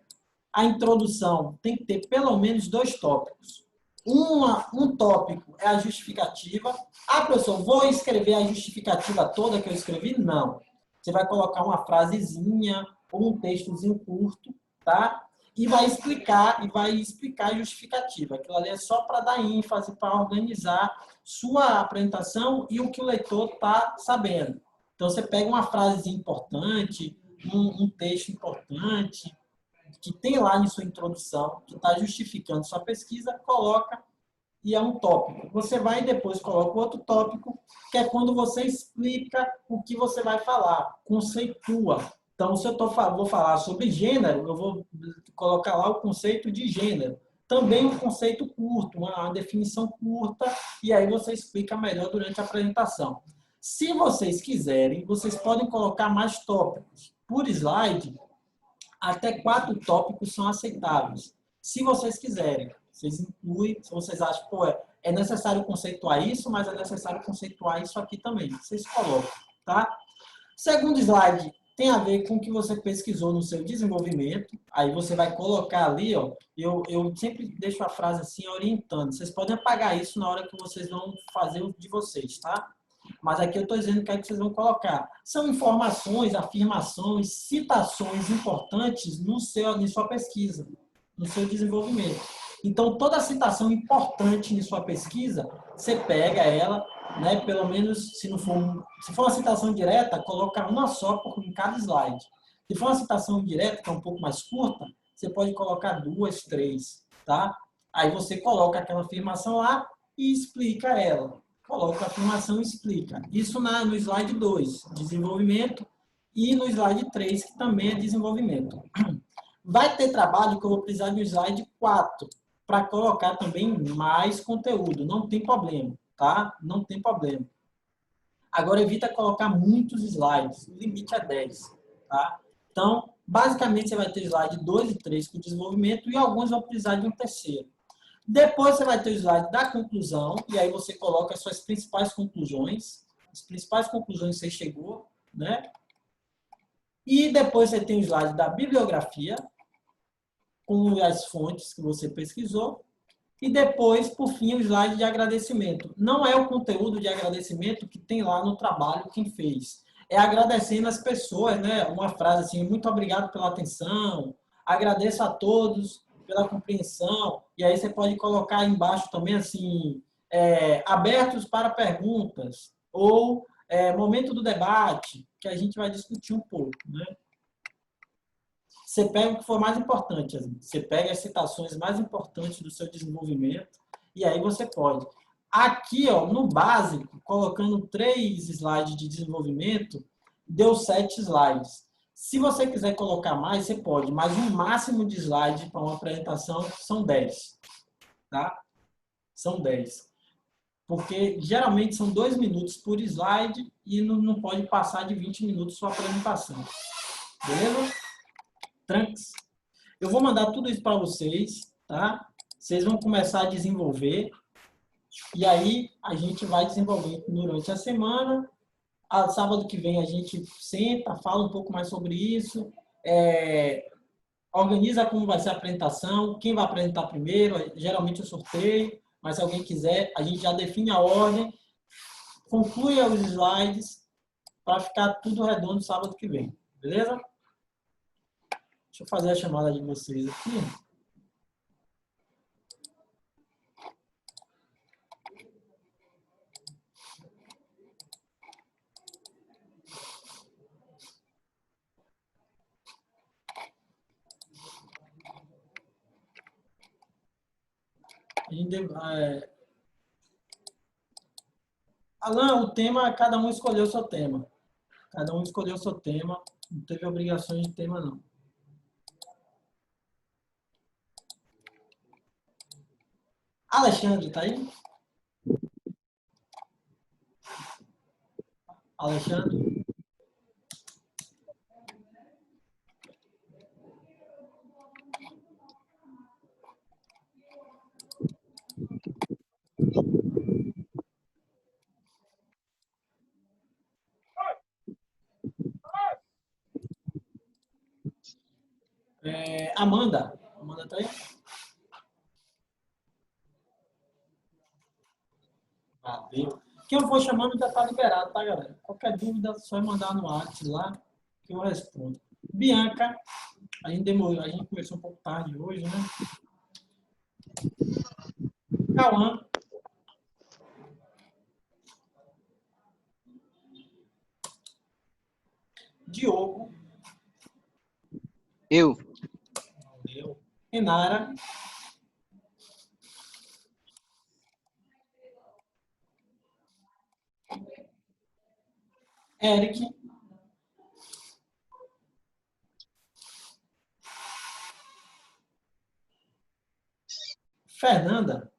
[SPEAKER 1] A introdução tem que ter pelo menos 2 tópicos. Um tópico é a justificativa. Ah, professor, vou escrever a justificativa toda que eu escrevi? Não. Você vai colocar uma frasezinha ou um textozinho curto, tá? E vai explicar a justificativa. Aquilo ali é só para dar ênfase, para organizar sua apresentação e o que o leitor está sabendo. Então, você pega uma frase importante, um texto importante, que tem lá em sua introdução, que está justificando sua pesquisa, coloca e é um tópico. Você vai e depois coloca outro tópico, que é quando você explica o que você vai falar, conceitua. Então, se eu vou falar sobre gênero, eu vou colocar lá o conceito de gênero. Também um conceito curto, uma definição curta, e aí você explica melhor durante a apresentação. Se vocês quiserem, vocês podem colocar mais tópicos. Por slide, até 4 tópicos são aceitáveis. Se vocês quiserem, vocês incluem, se vocês acham, pô, é necessário conceituar isso, mas é necessário conceituar isso aqui também. Vocês colocam, tá? Segundo slide tem a ver com o que você pesquisou no seu desenvolvimento. Aí você vai colocar ali, ó, eu sempre deixo a frase assim orientando. Vocês podem apagar isso na hora que vocês vão fazer o de vocês, tá? Mas aqui eu estou dizendo o que é que vocês vão colocar. São informações, afirmações, citações importantes em sua pesquisa, no seu desenvolvimento. Então, toda citação importante em sua pesquisa, você pega ela, né, pelo menos, se for uma citação direta, coloca uma só em cada slide. Se for uma citação indireta, que é um pouco mais curta, você pode colocar 2, 3, tá? Aí você coloca aquela afirmação lá e explica ela. Coloca a afirmação e explica. Isso no slide 2, desenvolvimento, e no slide 3, que também é desenvolvimento. Vai ter trabalho que eu vou precisar do slide 4, para colocar também mais conteúdo. Não tem problema, tá? Não tem problema. Agora, evita colocar muitos slides. O limite é 10, tá? Então, basicamente, você vai ter slide 2 e 3 com desenvolvimento e alguns vão precisar de um terceiro. Depois você vai ter o slide da conclusão, e aí você coloca as suas principais conclusões. As principais conclusões que você chegou, né? E depois você tem o slide da bibliografia, com as fontes que você pesquisou. E depois, por fim, o slide de agradecimento. Não é o conteúdo de agradecimento que tem lá no trabalho quem fez. É agradecendo as pessoas, né? Uma frase assim, muito obrigado pela atenção, agradeço a todos pela compreensão. E aí você pode colocar embaixo também assim, abertos para perguntas, ou momento do debate, que a gente vai discutir um pouco, né? Você pega o que for mais importante, você pega as citações mais importantes do seu desenvolvimento e aí você pode. Aqui, ó, no básico, colocando 3 slides de desenvolvimento, deu 7 slides. Se você quiser colocar mais, você pode, mas o máximo de slide para uma apresentação são 10. Tá? São 10. Porque geralmente são 2 minutos por slide e não pode passar de 20 minutos sua apresentação. Beleza? Tranks. Eu vou mandar tudo isso para vocês, tá? Vocês vão começar a desenvolver e aí a gente vai desenvolver durante a semana. Sábado que vem a gente senta, fala um pouco mais sobre isso, organiza como vai ser a apresentação, quem vai apresentar primeiro, geralmente eu sorteio, mas se alguém quiser, a gente já define a ordem, conclui os slides para ficar tudo redondo sábado que vem, beleza? Deixa eu fazer a chamada de vocês aqui. A gente Alan, o tema, cada um escolheu o seu tema. Cada um escolheu o seu tema. Não teve obrigações de tema, não. Alexandre, tá aí? Alexandre? Amanda. Amanda tá aí? Valeu. Quem eu for chamando já tá liberado, tá, galera? Qualquer dúvida, só mandar no WhatsApp lá que eu respondo. Bianca. A gente demorou, a gente começou um pouco tarde hoje, né? Cauã. Diogo.
[SPEAKER 4] Eu.
[SPEAKER 1] Valeu. Renara. Eric. Fernanda.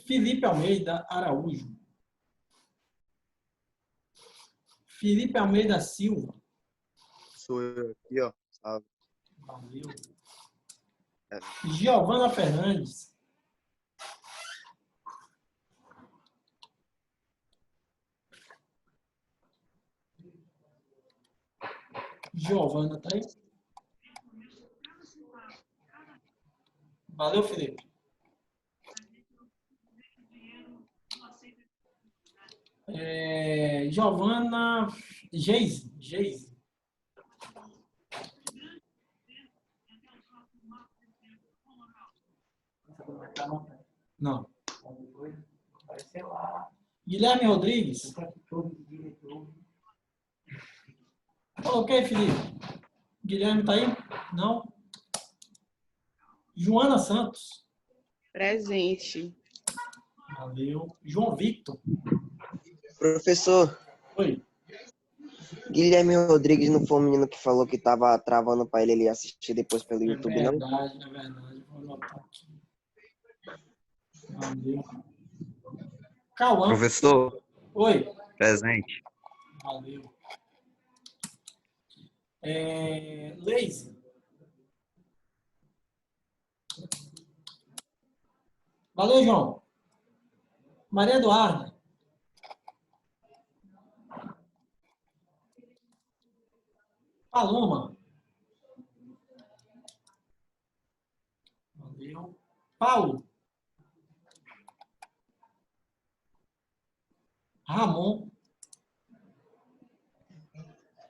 [SPEAKER 1] Felipe Almeida Araújo. Felipe Almeida Silva.
[SPEAKER 4] Sou eu aqui, ó. Salve.
[SPEAKER 1] Valeu. Giovana Fernandes. Giovana, tá aí? Valeu, Felipe. Giovana Geise. Não. Guilherme Rodrigues. Coloquei, Felipe. Guilherme tá aí? Não? Joana Santos.
[SPEAKER 5] Presente.
[SPEAKER 1] Valeu. João Victor.
[SPEAKER 4] Professor,
[SPEAKER 1] Oi.
[SPEAKER 4] Guilherme Rodrigues não foi o menino que falou que tava travando pra ele assistir depois pelo
[SPEAKER 1] É
[SPEAKER 4] YouTube, não?
[SPEAKER 1] verdade, é verdade. Vou anotar aqui. Valeu. Cauã.
[SPEAKER 6] Professor,
[SPEAKER 1] Oi.
[SPEAKER 6] presente.
[SPEAKER 1] Valeu. Leise. Valeu, João. Maria Eduarda. Paloma. Valeu. Paulo. Ramon.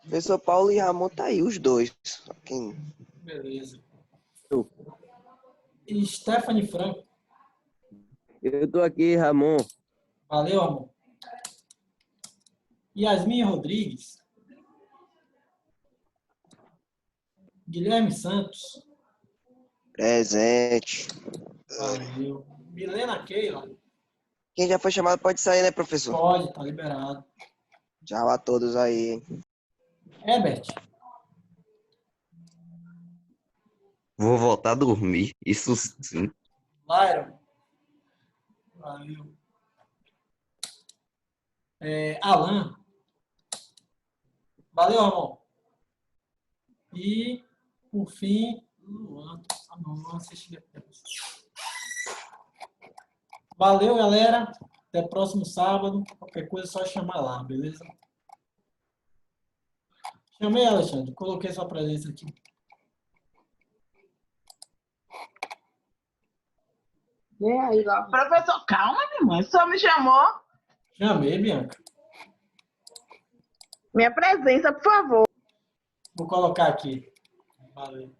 [SPEAKER 4] Professor Paulo e Ramon tá aí, os dois. Quem...
[SPEAKER 1] Beleza.
[SPEAKER 2] Eu.
[SPEAKER 1] E Stephanie Franco.
[SPEAKER 2] Eu tô aqui, Ramon.
[SPEAKER 1] Valeu, amor. Yasmin Rodrigues. Guilherme Santos.
[SPEAKER 4] Presente.
[SPEAKER 1] Valeu. Milena Keila.
[SPEAKER 4] Quem já foi chamado pode sair, né, professor?
[SPEAKER 1] Pode, tá liberado.
[SPEAKER 4] Tchau a todos aí, hein?
[SPEAKER 1] Herbert.
[SPEAKER 6] Vou voltar a dormir. Isso sim.
[SPEAKER 1] Lyron. Valeu. Alan. Valeu, Ramon. E, por fim, Luan. Não assisti depois. Valeu, galera. Até próximo sábado. Qualquer coisa é só chamar lá, beleza? Chamei, Alexandre. Coloquei sua presença aqui.
[SPEAKER 5] Vem aí lá. Professor, calma, minha mãe. Só me chamou.
[SPEAKER 1] Chamei, Bianca.
[SPEAKER 5] Minha presença, por favor.
[SPEAKER 1] Vou colocar aqui. Valeu.